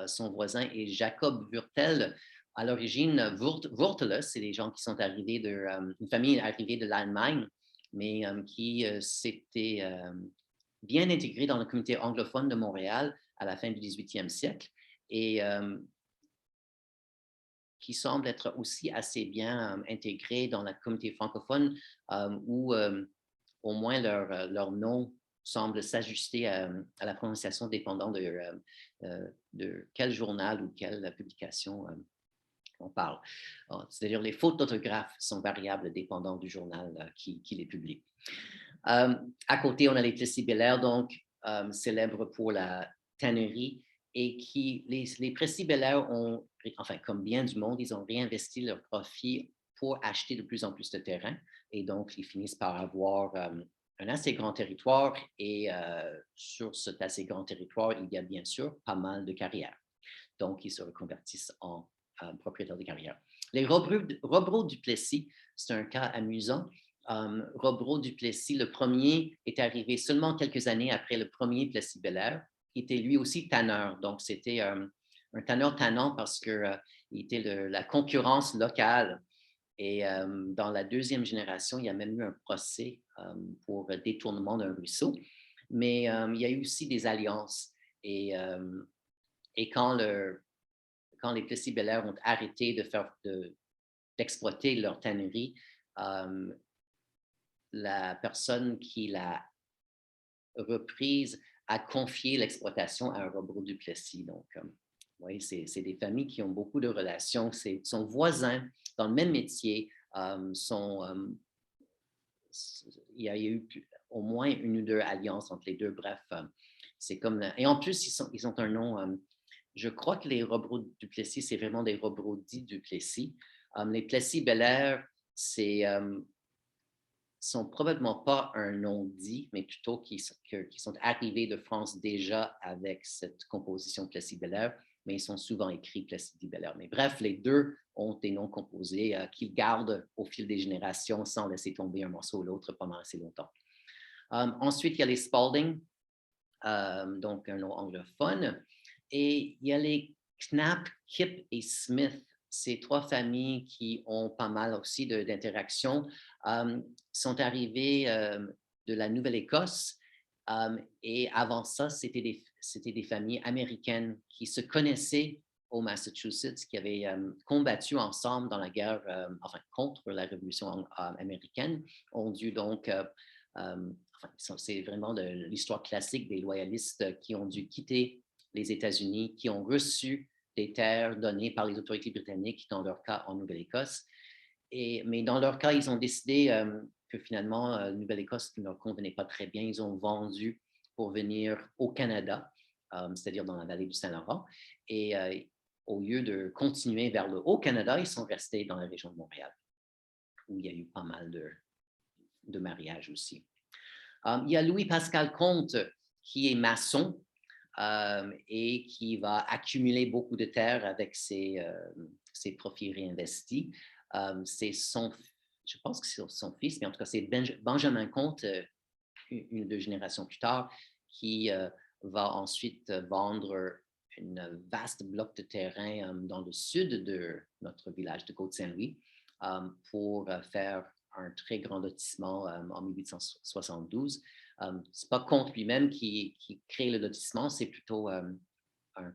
son voisin est Jacob Wurtel. À l'origine, Wurteler, c'est des gens qui sont arrivés une famille arrivée de l'Allemagne, mais qui s'était bien intégrée dans la communauté anglophone de Montréal à la fin du 18e siècle et qui semble être aussi assez bien intégrés dans la communauté francophone où au moins leur nom semble s'ajuster à la prononciation dépendant de quel journal ou quelle publication on parle. C'est-à-dire les fautes d'orthographe sont variables dépendant du journal qui les publie. À côté, on a les Plessis-Bellaire, donc célèbres pour la tannerie et les Plessis-Bellaire ont, enfin comme bien du monde, ils ont réinvesti leur profit pour acheter de plus en plus de terrain et donc ils finissent par avoir un assez grand territoire et sur cet assez grand territoire, il y a bien sûr pas mal de carrières. Donc, ils se reconvertissent en propriétaires de carrière. Les Robreau-Duplessis, c'est un cas amusant. Robreau-Duplessis, le premier, est arrivé seulement quelques années après le premier Plessis-Bellaire. Il était lui aussi tanneur. Donc, c'était un tanneur tannant parce qu'il était la concurrence locale. Et dans la deuxième génération, il y a même eu un procès pour détournement d'un ruisseau. Mais il y a eu aussi des alliances. Et quand les Plessis-Bellaire ont arrêté d'exploiter leur tannerie, la personne qui l'a reprise a confié l'exploitation à un Robreau-Duplessis. Donc, oui, c'est des familles qui ont beaucoup de relations. Sont voisins dans le même métier. Il y a eu au moins 1 ou 2 alliances entre les deux. Bref, c'est comme... Et en plus, ils ont un nom... je crois que les Robreau-Duplessis, c'est vraiment des Robreau-Duplessis. Les Plessis-Bellaire, sont probablement pas un nom dit, mais plutôt qui sont arrivés de France déjà avec cette composition Plessis-Bellaire, mais ils sont souvent écrits Plessis-Bellaire. Mais bref, les deux ont des noms composés qu'ils gardent au fil des générations sans laisser tomber un morceau ou l'autre pendant assez longtemps. Ensuite, il y a les Spalding, donc un nom anglophone. Et il y a les Knapp, Kipp et Smith, ces 3 familles qui ont pas mal aussi d'interactions. sont arrivés de la Nouvelle-Écosse. Et avant ça, c'était des familles américaines qui se connaissaient au Massachusetts, qui avaient combattu ensemble dans la guerre, contre la Révolution américaine, ont dû donc, c'est vraiment l'histoire classique des loyalistes qui ont dû quitter les États-Unis, qui ont reçu des terres données par les autorités britanniques, dans leur cas en Nouvelle-Écosse. Mais dans leur cas, ils ont décidé que finalement, Nouvelle-Écosse ne leur convenait pas très bien. Ils ont vendu pour venir au Canada, c'est-à-dire dans la vallée du Saint-Laurent. Et au lieu de continuer vers le Haut-Canada, ils sont restés dans la région de Montréal, où il y a eu pas mal de mariages aussi. Il y a Louis-Pascal Comte, qui est maçon et qui va accumuler beaucoup de terres avec ses profits réinvestis. C'est je pense que c'est son fils, mais en tout cas, c'est Benjamin Comte, une ou deux générations plus tard, qui va ensuite vendre une vaste bloc de terrain dans le sud de notre village de Côte-Saint-Louis pour faire un très grand lotissement en 1872. Ce n'est pas Comte lui-même qui crée le lotissement, c'est plutôt un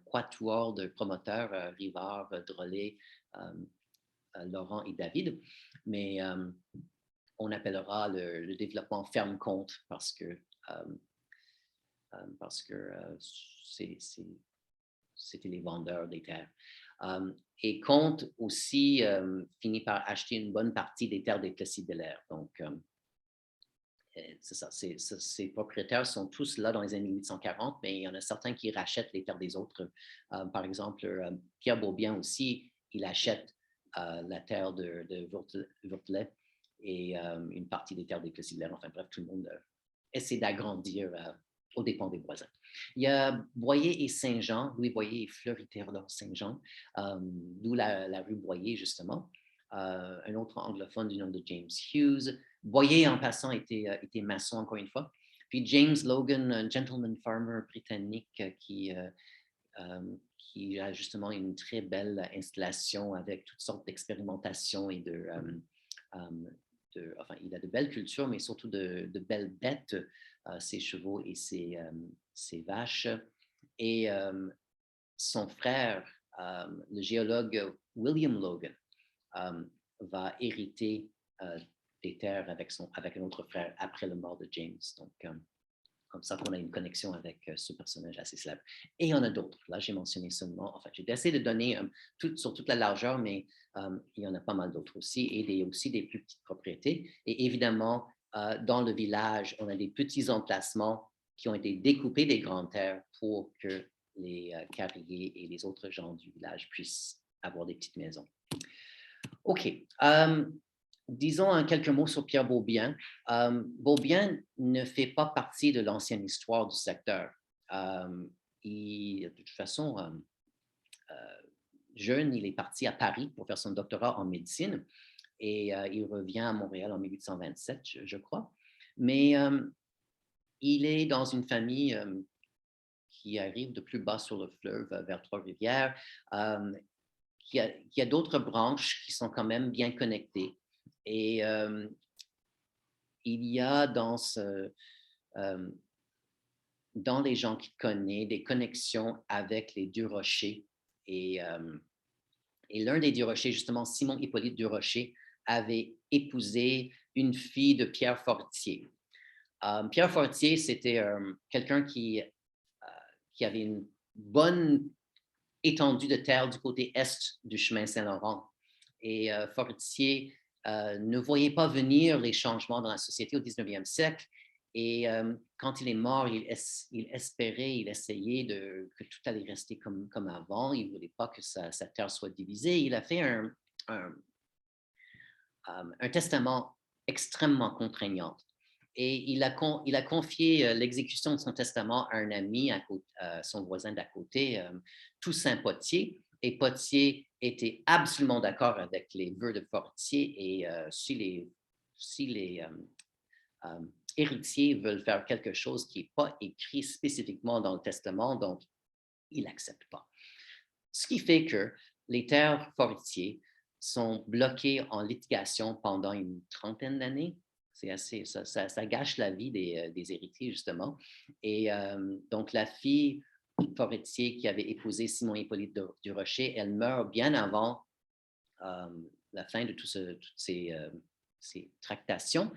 quatuor de promoteurs, Rivard, Drolet, Laurent et David. Mais on appellera le développement Ferme Comte parce que c'était les vendeurs des terres. Et Comte aussi finit par acheter une bonne partie des terres des Plessis-Belair. Donc, c'est ça. Ces propriétaires sont tous là dans les années 1840, mais il y en a certains qui rachètent les terres des autres. Par exemple, Pierre Beaubien aussi, il achète la terre de Wurtelet et une partie des terres des Plessis-Belair. Enfin bref, tout le monde essaie d'agrandir aux dépens des voisins. Il y a Boyer et Saint-Jean, Louis Boyer et Fleury-Théodore Saint-Jean, d'où la rue Boyer, justement. Un autre anglophone du nom de James Hughes. Boyer, en passant, était maçon, encore une fois. Puis James Logan, un gentleman farmer britannique qui a justement une très belle installation avec toutes sortes d'expérimentations et il a de belles cultures, mais surtout de belles bêtes, ses chevaux et ses vaches. Et son frère, le géologue William Logan, va hériter des terres avec un autre frère après la mort de James. Donc, comme ça qu'on a une connexion avec ce personnage assez célèbre. Et il y en a d'autres. Là, j'ai mentionné seulement, j'ai essayé de donner sur toute la largeur, mais il y en a pas mal d'autres aussi, et aussi des plus petites propriétés. Et évidemment, dans le village, on a des petits emplacements qui ont été découpés des grandes terres pour que les carriers et les autres gens du village puissent avoir des petites maisons. OK. Disons quelques mots sur Pierre Beaubien. Beaubien ne fait pas partie de l'ancienne histoire du secteur. De toute façon, jeune, il est parti à Paris pour faire son doctorat en médecine et il revient à Montréal en 1827, je crois. Mais il est dans une famille qui arrive de plus bas sur le fleuve vers Trois-Rivières, qui a d'autres branches qui sont quand même bien connectées. Et il y a dans les gens qu'il connaît des connexions avec les Durocher. Et l'un des Durocher, justement, Simon-Hippolyte Durocher, avait épousé une fille de Pierre Fortier. Pierre Fortier, c'était quelqu'un qui avait une bonne étendue de terre du côté est du chemin Saint-Laurent. Et Fortier ne voyait pas venir les changements dans la société au 19e siècle. Et quand il est mort, il espérait, il essayait que tout allait rester comme avant. Il ne voulait pas que sa terre soit divisée. Il a fait un testament extrêmement contraignant. Et il a confié l'exécution de son testament à un ami, son voisin d'à côté, Toussaint Pottier. Et Pottier était absolument d'accord avec les vœux de Fortier. Et si les héritiers veulent faire quelque chose qui n'est pas écrit spécifiquement dans le testament, donc il n'accepte pas. Ce qui fait que les terres Fortier sont bloqués en litigation pendant une trentaine d'années. C'est assez, ça gâche la vie des héritiers, justement. Et donc, la fille Forestier qui avait épousé Simon-Hippolyte Durocher, elle meurt bien avant la fin de toutes ces tractations.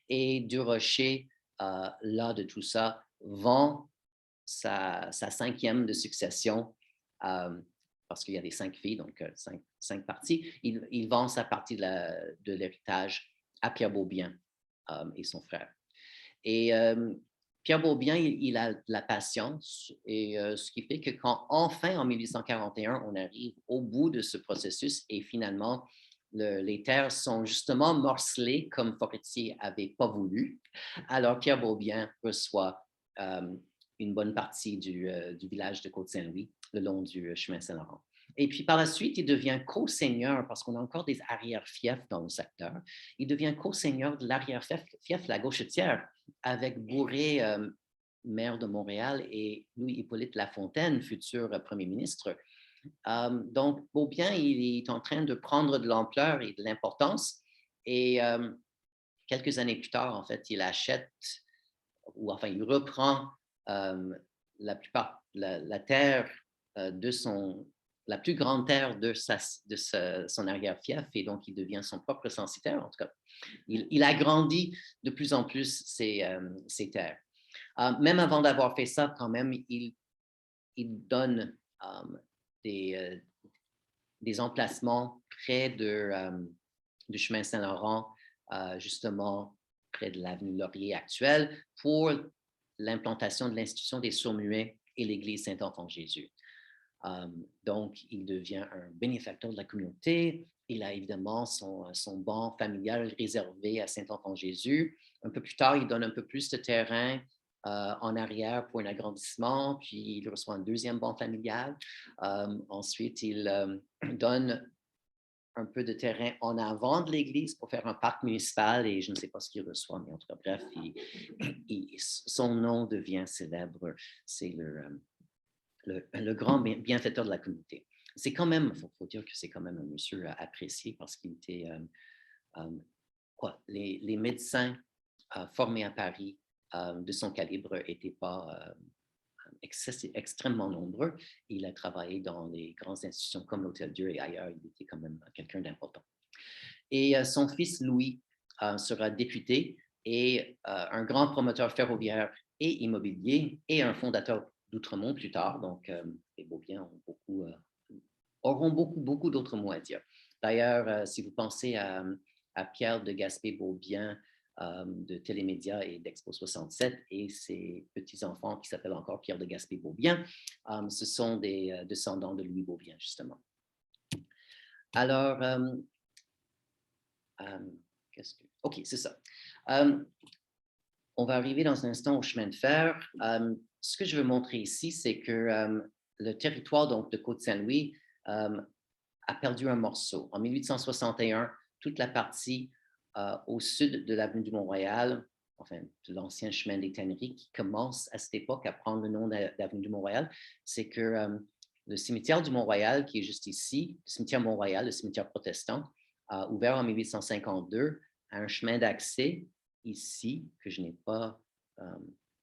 Et Durocher, là de tout ça, vend sa cinquième de succession, parce qu'il y a des 5 filles, donc 5 parties. Il vend sa partie de l'héritage à Pierre Beaubien et son frère. Et Pierre Beaubien, il a de la patience, et ce qui fait que quand enfin, en 1841, on arrive au bout de ce processus et finalement, les terres sont justement morcelées comme Forestier n'avait pas voulu, alors Pierre Beaubien reçoit une bonne partie du village de Côte-Saint-Louis le long du chemin Saint-Laurent. Et puis par la suite, il devient co-seigneur, parce qu'on a encore des arrière-fiefs dans le secteur, il devient co-seigneur de l'arrière-fief La Gauchetière avec Bourré, maire de Montréal, et Louis-Hippolyte Lafontaine, futur premier ministre. Donc, Beaubien, il est en train de prendre de l'ampleur et de l'importance. Et quelques années plus tard, en fait, il achète, ou enfin, il reprend la terre la plus grande terre de son arrière-fief, et donc il devient son propre censitaire, en tout cas. Il agrandit de plus en plus ses terres. Même avant d'avoir fait ça, quand même, il donne des emplacements près du chemin Saint-Laurent, justement près de l'avenue Laurier actuelle, pour l'implantation de l'institution des sourds-muets et l'église Saint-Enfant-Jésus. Donc, il devient un bénéfacteur de la communauté. Il a évidemment son banc familial réservé à Saint-Enfant-Jésus. Un peu plus tard, il donne un peu plus de terrain en arrière pour un agrandissement, puis il reçoit un deuxième banc familial. Ensuite, il donne un peu de terrain en avant de l'église pour faire un parc municipal, et je ne sais pas ce qu'il reçoit, mais en tout cas, bref, son nom devient célèbre. C'est le grand bienfaiteur de la communauté. C'est quand même, il faut dire que c'est quand même un monsieur apprécié, parce qu'il était, les médecins formés à Paris de son calibre n'étaient pas extrêmement nombreux. Il a travaillé dans les grandes institutions comme l'Hôtel-Dieu et ailleurs. Il était quand même quelqu'un d'important. Et son fils Louis sera député et un grand promoteur ferroviaire et immobilier, et un fondateur d'Outremont plus tard. Donc, les Beaubien auront beaucoup d'autres mots à dire. D'ailleurs, si vous pensez à Pierre de Gaspé-Beaubien, de Télémédia et d'Expo 67, et ses petits-enfants qui s'appellent encore Pierre de Gaspé-Beaubien, ce sont des descendants de Louis Beaubien, justement. Alors, OK, c'est ça. On va arriver dans un instant au chemin de fer. Ce que je veux montrer ici, c'est que le territoire donc, de Côte-Saint-Louis a perdu un morceau. En 1861, toute la partie au sud de l'avenue du Mont-Royal, enfin, de l'ancien chemin des Tanneries, qui commence à cette époque à prendre le nom d'avenue du Mont-Royal, c'est que le cimetière du Mont-Royal, qui est juste ici, le cimetière Mont-Royal, le cimetière protestant, ouvert en 1852, a un chemin d'accès ici, que je n'ai pas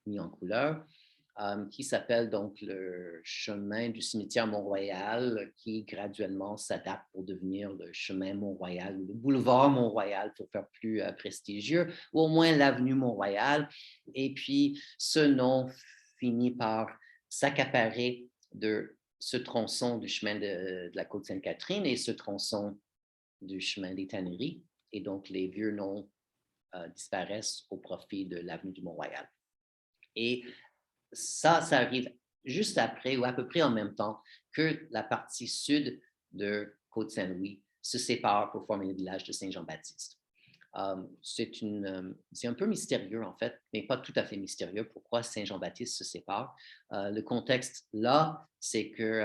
mis en couleur, qui s'appelle donc le chemin du cimetière Mont-Royal, qui graduellement s'adapte pour devenir le chemin Mont-Royal, ou le boulevard Mont-Royal pour faire plus prestigieux, ou au moins l'avenue Mont-Royal. Et puis, ce nom finit par s'accaparer de ce tronçon du chemin de la Côte-Sainte-Catherine et ce tronçon du chemin des Tanneries. Et donc, les vieux noms disparaissent au profit de l'avenue du Mont-Royal. Et ça arrive juste après, ou à peu près en même temps, que la partie sud de Côte-Saint-Louis se sépare pour former le village de Saint-Jean-Baptiste. C'est un peu mystérieux, en fait, mais pas tout à fait mystérieux, pourquoi Saint-Jean-Baptiste se sépare. Le contexte là, c'est que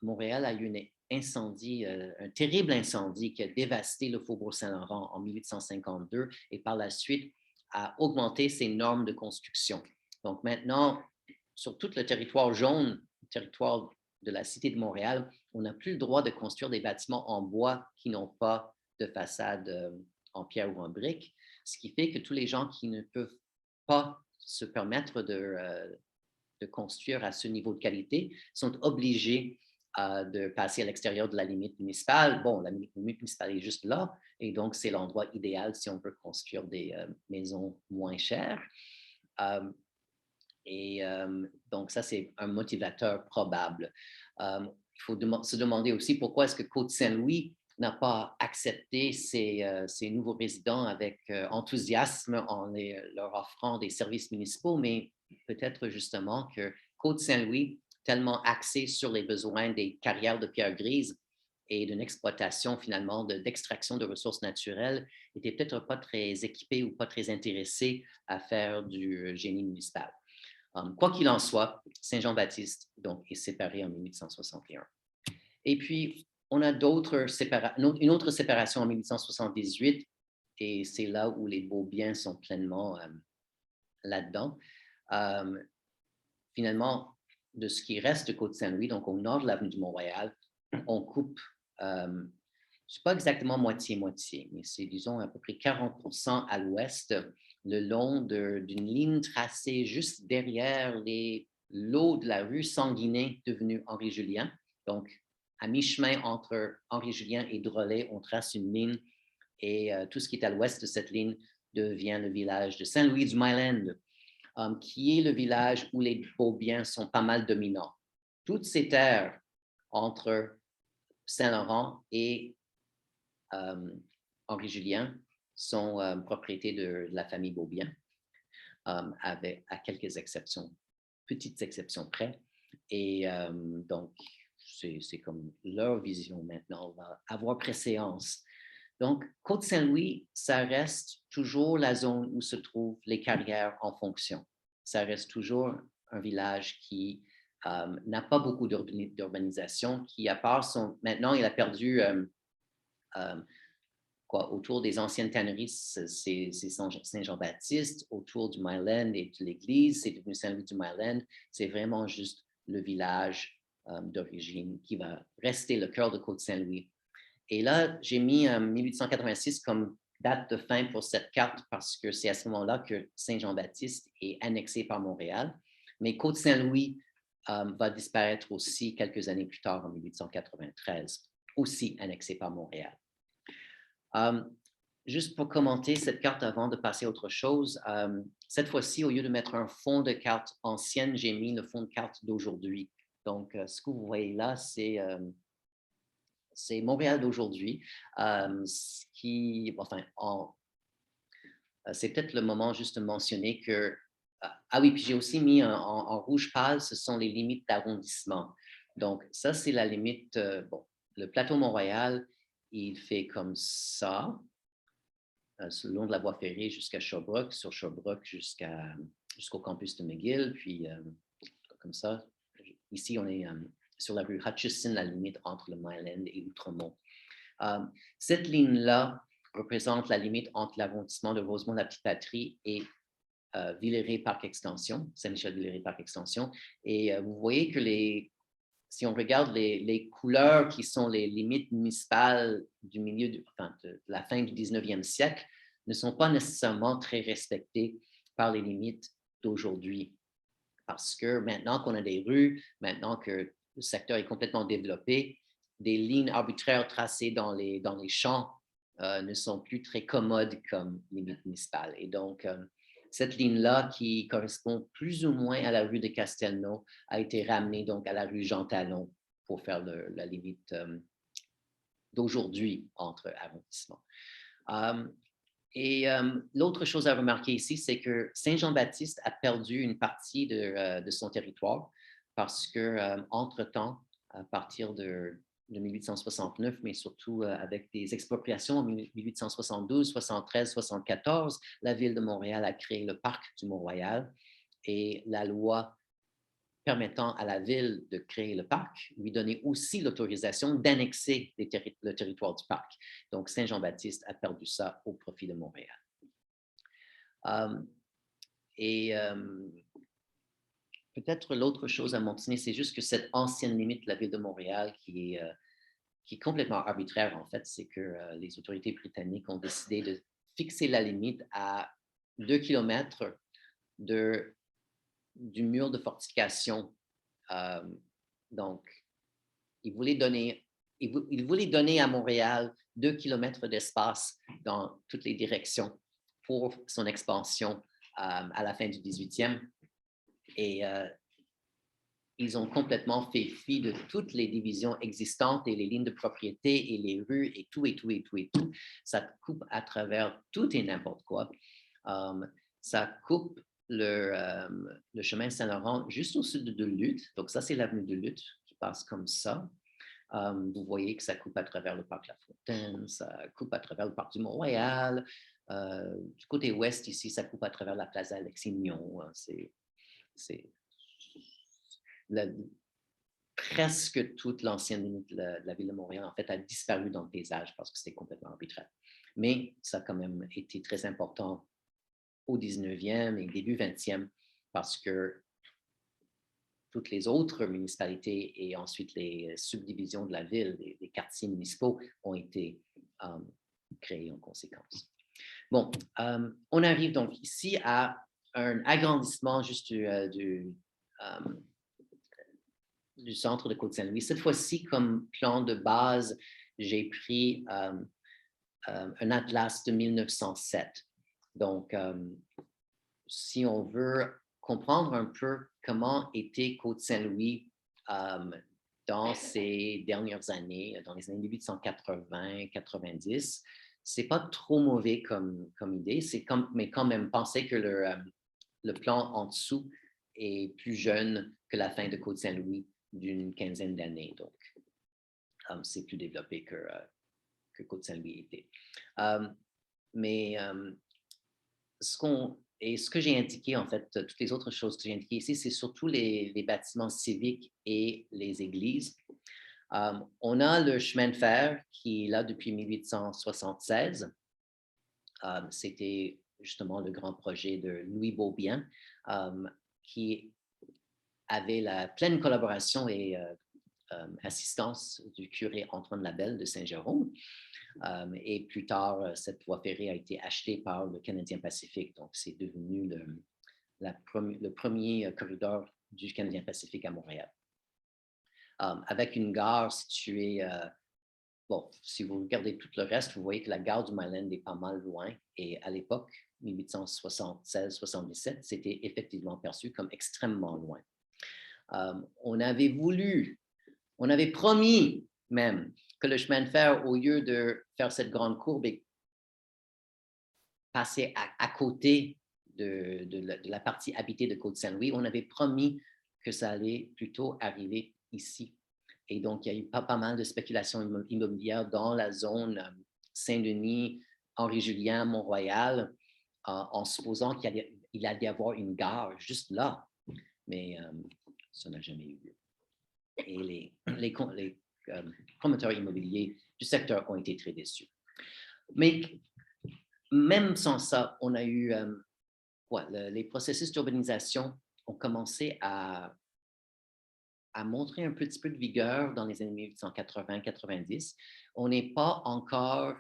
Montréal a eu un terrible incendie qui a dévasté le faubourg Saint-Laurent en 1852, et par la suite a augmenté ses normes de construction. Donc maintenant, sur tout le territoire jaune, territoire de la Cité de Montréal, on n'a plus le droit de construire des bâtiments en bois qui n'ont pas de façade en pierre ou en brique, ce qui fait que tous les gens qui ne peuvent pas se permettre de construire à ce niveau de qualité sont obligés de passer à l'extérieur de la limite municipale. Bon, la limite municipale est juste là, et donc c'est l'endroit idéal si on veut construire des maisons moins chères. Donc, ça, c'est un motivateur probable. Il faut se demander aussi pourquoi est-ce que Côte-Saint-Louis n'a pas accepté ces nouveaux résidents avec enthousiasme en leur offrant des services municipaux, mais peut-être justement que Côte-Saint-Louis, tellement axé sur les besoins des carrières de pierre grise et d'une exploitation finalement d'extraction de ressources naturelles, n'était peut-être pas très équipé ou pas très intéressé à faire du génie municipal. Quoi qu'il en soit, Saint-Jean-Baptiste donc, est séparé en 1861. Et puis, on a une autre séparation en 1878, et c'est là où les Beaubiens sont pleinement là-dedans. Finalement, de ce qui reste de Côte-Saint-Louis, donc au nord de l'avenue du Mont-Royal, on coupe, c'est pas exactement moitié-moitié, mais c'est, disons, à peu près 40% à l'ouest, le long d'une ligne tracée juste derrière l'eau de la rue Sanguinet, devenue Henri-Julien. Donc, à mi-chemin entre Henri-Julien et Drolet, on trace une ligne, et tout ce qui est à l'ouest de cette ligne devient le village de Saint-Louis-du-Myland, qui est le village où les Beaubiens sont pas mal dominants. Toutes ces terres entre Saint-Laurent et Henri-Julien sont propriétés de la famille Beaubien, à quelques exceptions, petites exceptions près. Et donc, c'est comme leur vision maintenant va avoir préséance. Donc, Côte-Saint-Louis, ça reste toujours la zone où se trouvent les carrières en fonction. Ça reste toujours un village qui n'a pas beaucoup d'urbanisation, qui, à part maintenant, il a perdu autour des anciennes tanneries, c'est Saint-Jean-Baptiste, autour du Myland et de l'église, c'est devenu Saint-Louis-du-Myland. C'est vraiment juste le village d'origine qui va rester le cœur de Côte-Saint-Louis. Et là, j'ai mis 1886 comme date de fin pour cette carte parce que c'est à ce moment-là que Saint-Jean-Baptiste est annexé par Montréal. Mais Côte-Saint-Louis va disparaître aussi quelques années plus tard, en 1893, aussi annexé par Montréal. Juste pour commenter cette carte avant de passer à autre chose, cette fois-ci, au lieu de mettre un fond de carte ancienne, j'ai mis le fond de carte d'aujourd'hui. Donc, ce que vous voyez là, c'est Montréal d'aujourd'hui, c'est peut-être le moment juste de mentionner que, oui, puis j'ai aussi mis en rouge pâle, ce sont les limites d'arrondissement. Donc, ça, c'est la limite, le plateau Mont-Royal, il fait comme ça, le long de la voie ferrée jusqu'à Sherbrooke, sur Sherbrooke jusqu'au campus de McGill, puis comme ça. Ici, on est sur la rue Hutchison, la limite entre le Myland et Outremont. Cette ligne-là représente la limite entre l'arrondissement de Rosemont-la-Petite-Patrie et Villeray-Parc-Extension, Saint-Michel-Villeray-Parc-Extension. Et vous voyez que si on regarde les couleurs qui sont les limites municipales du milieu de la fin du 19e siècle, ne sont pas nécessairement très respectées par les limites d'aujourd'hui. Parce que maintenant qu'on a des rues, maintenant que le secteur est complètement développé, des lignes arbitraires tracées dans les champs ne sont plus très commodes comme limite municipale. Et donc, cette ligne-là, qui correspond plus ou moins à la rue de Castelnau, a été ramenée donc à la rue Jean Talon pour faire la limite d'aujourd'hui entre arrondissements. Et l'autre chose à remarquer ici, c'est que Saint-Jean-Baptiste a perdu une partie de son territoire parce que, entre-temps, à partir de 1869, mais surtout avec des expropriations en 1872, 73, 74, la ville de Montréal a créé le parc du Mont-Royal, et la loi permettant à la ville de créer le parc lui donnait aussi l'autorisation d'annexer le territoire du parc. Donc, Saint-Jean-Baptiste a perdu ça au profit de Montréal. peut-être l'autre chose à mentionner, c'est juste que cette ancienne limite de la ville de Montréal qui est complètement arbitraire, en fait, c'est que les autorités britanniques ont décidé de fixer la limite à 2 kilomètres du mur de fortification. Euh, donc, ils voulaient donner à Montréal 2 kilomètres d'espace dans toutes les directions pour son expansion à la fin du 18e. Et ils ont complètement fait fi de toutes les divisions existantes et les lignes de propriété et les rues et tout, et tout, et tout, et tout. Ça coupe à travers tout et n'importe quoi. Ça coupe le chemin Saint-Laurent juste au sud de Lutte. Donc ça, c'est l'avenue de Lutte qui passe comme ça. Vous voyez que ça coupe à travers le parc La Fontaine, ça coupe à travers le parc du Mont-Royal. Du côté ouest, ici, ça coupe à travers la place Alexis-Mignon. C'est presque toute l'ancienne limite de la ville de Montréal, en fait, a disparu dans le paysage parce que c'était complètement arbitraire. Mais ça a quand même été très important au 19e et début 20e parce que toutes les autres municipalités et ensuite les subdivisions de la ville, les quartiers municipaux ont été créés en conséquence. Bon, on arrive donc ici à un agrandissement juste du centre de Côte-Saint-Louis. Cette fois-ci, comme plan de base, j'ai pris un atlas de 1907. Donc, si on veut comprendre un peu comment était Côte-Saint-Louis dans ces dernières années, dans les années 1880-90, c'est pas trop mauvais comme idée, mais quand même, pensez que le plan en dessous est plus jeune que la fin de Côte-Saint-Louis d'une quinzaine d'années. Donc, c'est plus développé que Côte-Saint-Louis était. Mais ce que j'ai indiqué, en fait, toutes les autres choses que j'ai indiquées ici, c'est surtout les bâtiments civiques et les églises. On a le chemin de fer qui est là depuis 1876. C'était justement le grand projet de Louis Beaubien, qui avait la pleine collaboration et assistance du curé Antoine Labelle de Saint-Jérôme. Et plus tard, cette voie ferrée a été achetée par le Canadien Pacifique. Donc, c'est devenu le premier corridor du Canadien Pacifique à Montréal. Avec une gare située, bon, si vous regardez tout le reste, vous voyez que la gare du Myland est pas mal loin. Et à l'époque, 1876-77, c'était effectivement perçu comme extrêmement loin. On avait promis même que le chemin de fer, au lieu de faire cette grande courbe et passer à côté de la partie habitée de Côte-Saint-Louis, on avait promis que ça allait plutôt arriver ici. Et donc, il y a eu pas mal de spéculation immobilière dans la zone Saint-Denis, Henri-Julien, Mont-Royal, en supposant qu'il allait y avoir une gare juste là. Mais ça n'a jamais eu lieu. Et les promoteurs immobiliers du secteur ont été très déçus. Mais même sans ça, on a eu les processus d'urbanisation ont commencé à montrer un petit peu de vigueur dans les années 1880-90. On n'est pas encore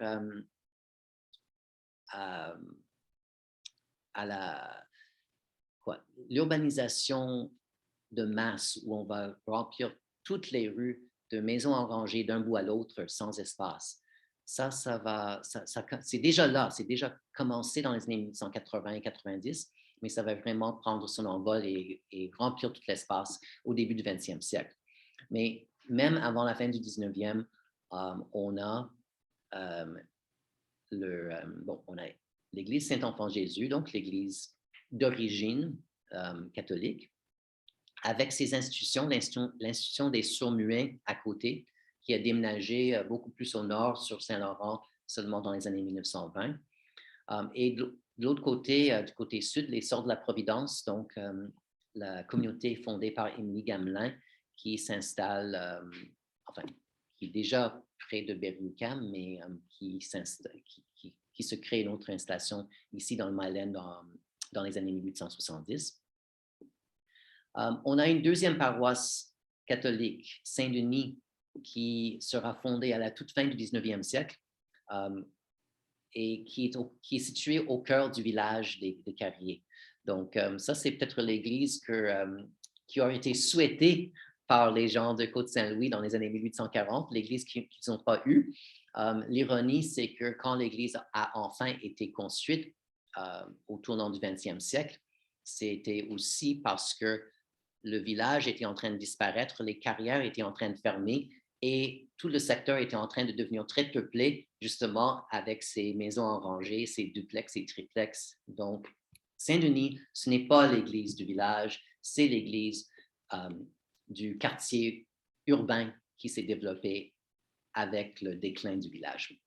à l'urbanisation de masse où on va remplir toutes les rues de maisons en rangée d'un bout à l'autre sans espace. C'est déjà là, c'est déjà commencé dans les années 1980 et 90, mais ça va vraiment prendre son envol et remplir tout l'espace au début du 20e siècle. Mais même avant la fin du 19e, on a l'église Saint-Enfant-Jésus, donc l'église d'origine catholique, avec ses institutions, l'institution des sourds-muets à côté, qui a déménagé beaucoup plus au nord sur Saint-Laurent seulement dans les années 1920. Et de l'autre côté, du côté sud, les Sœurs de la Providence, donc la communauté fondée par Émilie Gamelin, qui s'installe, qui est déjà près de Berry-UQAM, mais qui se crée une autre installation ici dans le Myland dans les années 1870. On a une deuxième paroisse catholique, Saint-Denis, qui sera fondée à la toute fin du 19e siècle et qui est située au cœur du village des Carriers. Donc, ça, c'est peut-être l'église qui a été souhaitée par les gens de Côte-Saint-Louis dans les années 1840, l'église qu'ils n'ont pas eue. L'ironie, c'est que quand l'église a enfin été construite au tournant du 20e siècle, c'était aussi parce que le village était en train de disparaître, les carrières étaient en train de fermer et tout le secteur était en train de devenir très peuplé, justement, avec ces maisons en rangée, ces duplex et triplex. Donc, Saint-Denis, ce n'est pas l'église du village, c'est l'église du quartier urbain qui s'est développé avec le déclin du village.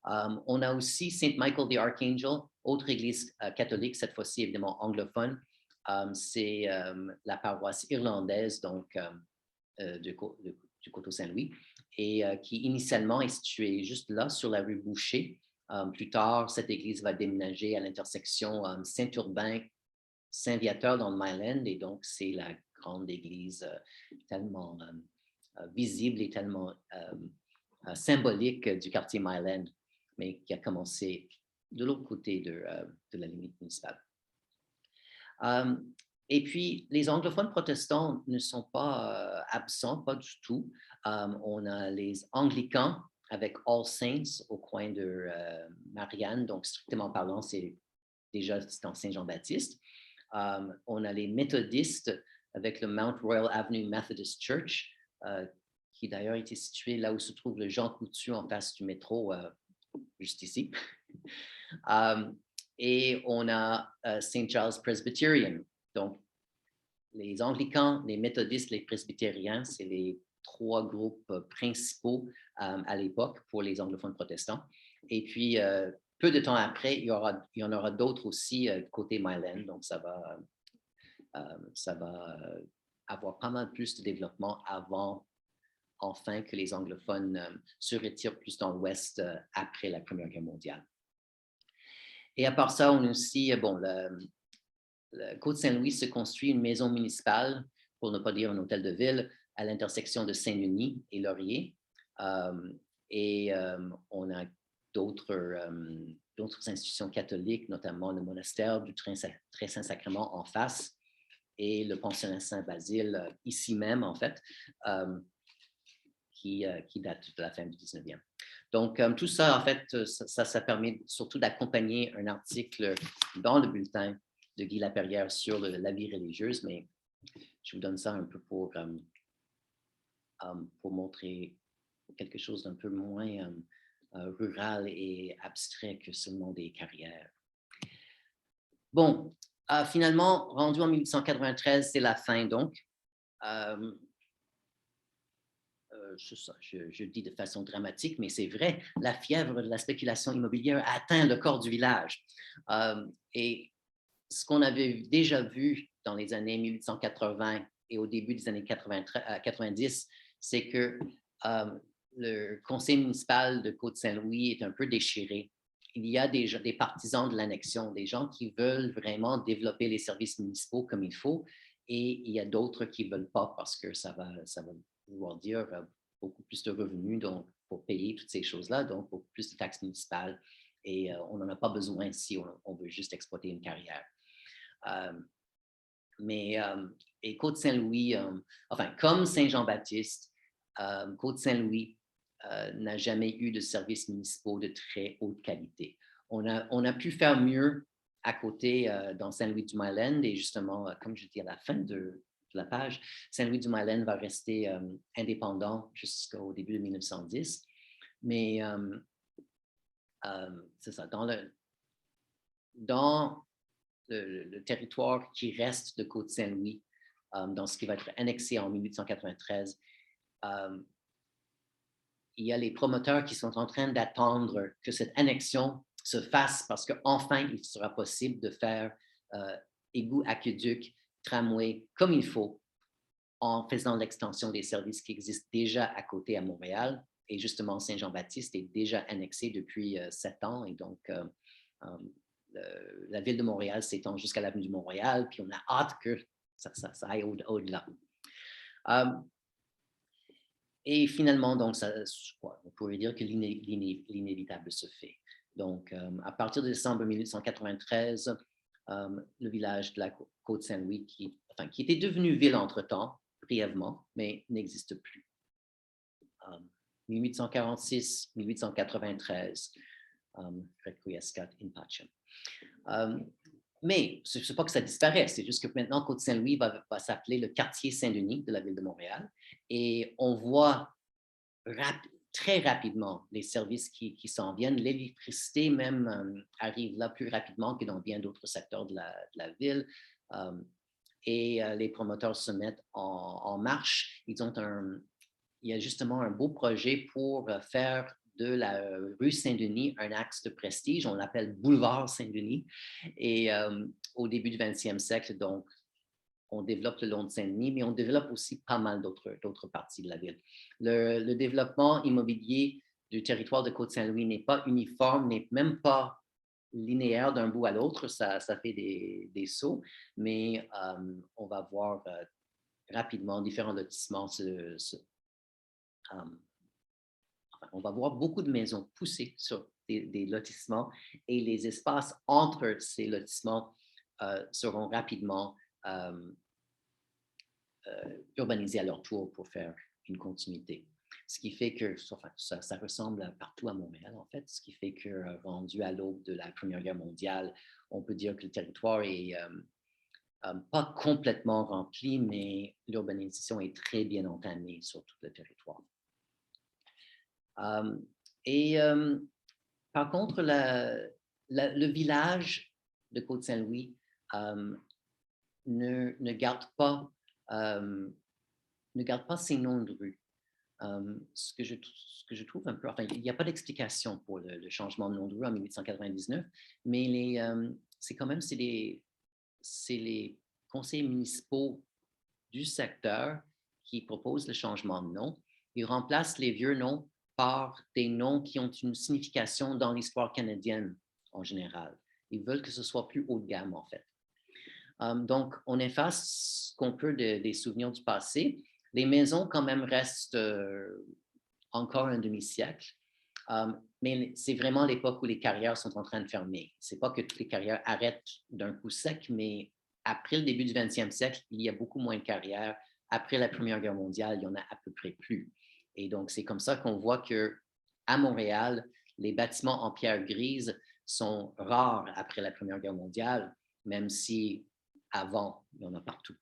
On a aussi Saint Michael the Archangel, autre église catholique, cette fois-ci évidemment anglophone. C'est la paroisse irlandaise donc, du Coteau-Saint-Louis et qui initialement est située juste là sur la rue Boucher. Plus tard, cette église va déménager à l'intersection Saint-Urbain, Saint-Viateur dans le Myland et donc c'est la grande église tellement visible et tellement symbolique du quartier Myland, mais qui a commencé de l'autre côté de la limite municipale. Et puis, les anglophones protestants ne sont pas absents, pas du tout. On a les anglicans avec All Saints au coin de Marianne, donc strictement parlant, c'est en Saint-Jean-Baptiste. On a les méthodistes avec le Mount Royal Avenue Methodist Church, qui d'ailleurs était situé là où se trouve le Jean Coutu en face du métro, juste ici. Et on a St. Giles Presbyterian. Donc, les anglicans, les méthodistes, les presbytériens, c'est les trois groupes principaux à l'époque pour les anglophones protestants. Et puis, peu de temps après, il y en aura d'autres aussi côté Myland. Donc, ça va avoir pas mal plus de développement avant, enfin, que les anglophones se retirent plus dans l'Ouest après la Première Guerre mondiale. Et à part ça, on a aussi, bon, le Côte-Saint-Louis se construit une maison municipale, pour ne pas dire un hôtel de ville, à l'intersection de Saint-Denis et Laurier. On a d'autres institutions catholiques, notamment le monastère du Très Saint-Sacrement en face et le pensionnat Saint-Basile, ici même, en fait, qui date de la fin du 19e. Donc, tout ça, en fait, ça permet surtout d'accompagner un article dans le bulletin de Guy Laperrière sur la vie religieuse, mais je vous donne ça un peu pour montrer quelque chose d'un peu moins rural et abstrait que seulement des carrières. Bon, finalement, rendu en 1893, c'est la fin donc. Je dis de façon dramatique, mais c'est vrai, la fièvre de la spéculation immobilière atteint le corps du village. Et ce qu'on avait déjà vu dans les années 1880 et au début des années 90, c'est que le conseil municipal de Côte-Saint-Louis est un peu déchiré. Il y a des partisans de l'annexion, des gens qui veulent vraiment développer les services municipaux comme il faut, et il y a d'autres qui ne veulent pas parce que ça va vouloir dire beaucoup plus de revenus donc, pour payer toutes ces choses-là, donc beaucoup plus de taxes municipales. Et on n'en a pas besoin si on veut juste exploiter une carrière. Et Côte-Saint-Louis, enfin, comme Saint-Jean-Baptiste, Côte-Saint-Louis n'a jamais eu de services municipaux de très haute qualité. On a pu faire mieux à côté dans Saint-Louis-du-Myland et justement, comme je dis à la fin de la page, Saint-Louis-du-Myland va rester indépendant jusqu'au début de 1910. Mais c'est ça, dans le territoire qui reste de Côte-Saint-Louis, dans ce qui va être annexé en 1893, il y a les promoteurs qui sont en train d'attendre que cette annexion se fasse parce qu'enfin, il sera possible de faire égouts, aqueducs, tramway comme il faut en faisant l'extension des services qui existent déjà à côté à Montréal. Et justement, Saint-Jean-Baptiste est déjà annexé depuis 7 ans. Et donc, la ville de Montréal s'étend jusqu'à l'avenue du Montréal. Puis on a hâte que ça aille au-delà. Et finalement, donc, on pourrait dire que l'inévitable se fait. Donc, à partir de décembre 1893, le village de la Côte-Saint-Louis, qui était devenu ville entre-temps, brièvement, mais n'existe plus. 1846, 1893, Requiescat in pacem. Mais ce n'est pas que ça disparaît, c'est juste que maintenant, Côte-Saint-Louis va s'appeler le quartier Saint-Denis de la ville de Montréal. Et on voit très rapidement les services qui s'en viennent. L'électricité même arrive là plus rapidement que dans bien d'autres secteurs de la ville. Et les promoteurs se mettent en marche. Il y a justement un beau projet pour faire de la rue Saint-Denis un axe de prestige. On l'appelle boulevard Saint-Denis. Et au début du 20e siècle, donc, on développe le long de Saint-Denis, mais on développe aussi pas mal d'autres parties de la ville. Le développement immobilier du territoire de Côte-Saint-Louis n'est pas uniforme, n'est même pas linéaire d'un bout à l'autre, ça fait des sauts, mais on va voir rapidement différents lotissements on va voir beaucoup de maisons pousser sur des lotissements et les espaces entre ces lotissements seront rapidement urbanisés à leur tour pour faire une continuité. Ce qui fait que ça ressemble partout à Montréal, en fait, ce qui fait que rendu à l'aube de la Première Guerre mondiale, on peut dire que le territoire est pas complètement rempli, mais l'urbanisation est très bien entamée sur tout le territoire. Par contre, le village de Côte-Saint-Louis ne garde pas ses noms de rue. Ce que je trouve un peu, enfin, il n'y a pas d'explication pour le changement de nom de rue en 1899, mais c'est quand même, c'est les conseils municipaux du secteur qui proposent le changement de nom. Ils remplacent les vieux noms par des noms qui ont une signification dans l'histoire canadienne en général. Ils veulent que ce soit plus haut de gamme, en fait. Donc, on efface ce qu'on peut des souvenirs du passé. Les maisons, quand même, restent encore un demi-siècle. Mais c'est vraiment l'époque où les carrières sont en train de fermer. Ce n'est pas que toutes les carrières arrêtent d'un coup sec, mais après le début du 20e siècle, il y a beaucoup moins de carrières. Après la Première Guerre mondiale, il y en a à peu près plus. Et donc, c'est comme ça qu'on voit qu'à Montréal, les bâtiments en pierre grise sont rares après la Première Guerre mondiale, même si avant, il y en a partout.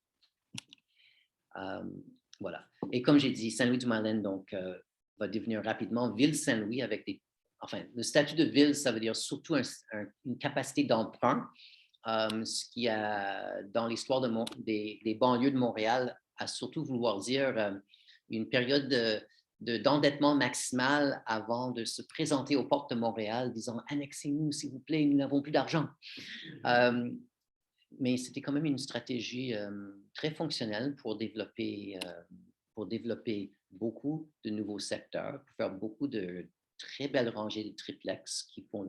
Voilà. Et comme j'ai dit, Saint-Louis-du-Malin, donc, va devenir rapidement ville Saint-Louis avec le statut de ville, ça veut dire surtout une capacité d'emprunt, ce qui a, dans l'histoire des banlieues de Montréal, a surtout vouloir dire une période d'endettement maximal avant de se présenter aux portes de Montréal disant « Annexez-nous, s'il vous plaît, nous n'avons plus d'argent ». Mais c'était quand même une stratégie très fonctionnelle pour développer beaucoup de nouveaux secteurs, pour faire beaucoup de très belles rangées de triplex qui font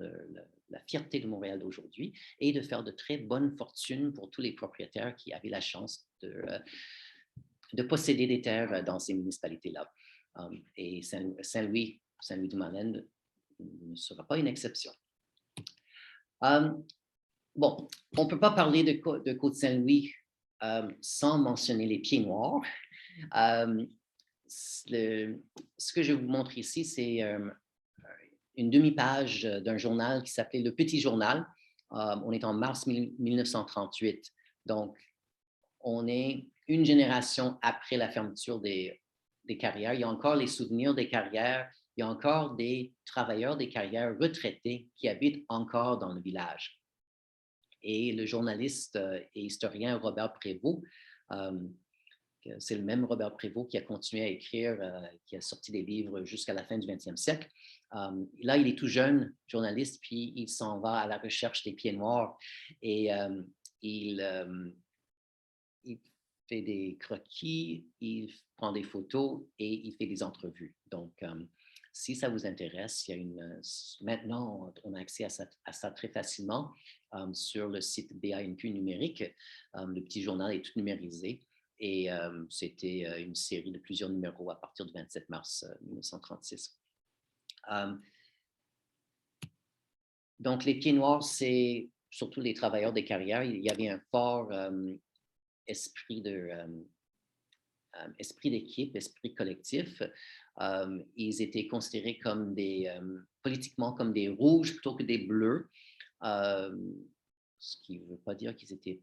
la fierté de Montréal d'aujourd'hui et de faire de très bonnes fortunes pour tous les propriétaires qui avaient la chance de posséder des terres dans ces municipalités-là. Et Saint-Louis-du-Malin ne sera pas une exception. Bon, on ne peut pas parler de Côte-Saint-Louis sans mentionner les Pieds Noirs. Ce que je vous montre ici, c'est une demi-page d'un journal qui s'appelait Le Petit Journal. On est en mars 1938. Donc, on est une génération après la fermeture des carrières. Il y a encore les souvenirs des carrières. Il y a encore des travailleurs des carrières retraités qui habitent encore dans le village. Et le journaliste et historien Robert Prévost, c'est le même Robert Prévost qui a continué à écrire, qui a sorti des livres jusqu'à la fin du 20e siècle. Là, il est tout jeune journaliste, puis il s'en va à la recherche des Pieds Noirs et il fait des croquis, il prend des photos et il fait des entrevues. Donc, si ça vous intéresse, il y a maintenant, on a accès à ça très facilement sur le site BANQ numérique. Le petit journal est tout numérisé et c'était une série de plusieurs numéros à partir du 27 mars 1936. Donc, les Pieds Noirs, c'est surtout les travailleurs des carrières. Il y avait un fort esprit d'équipe, esprit collectif. Ils étaient considérés comme politiquement comme des rouges plutôt que des bleus, ce qui ne veut pas dire qu'ils n'étaient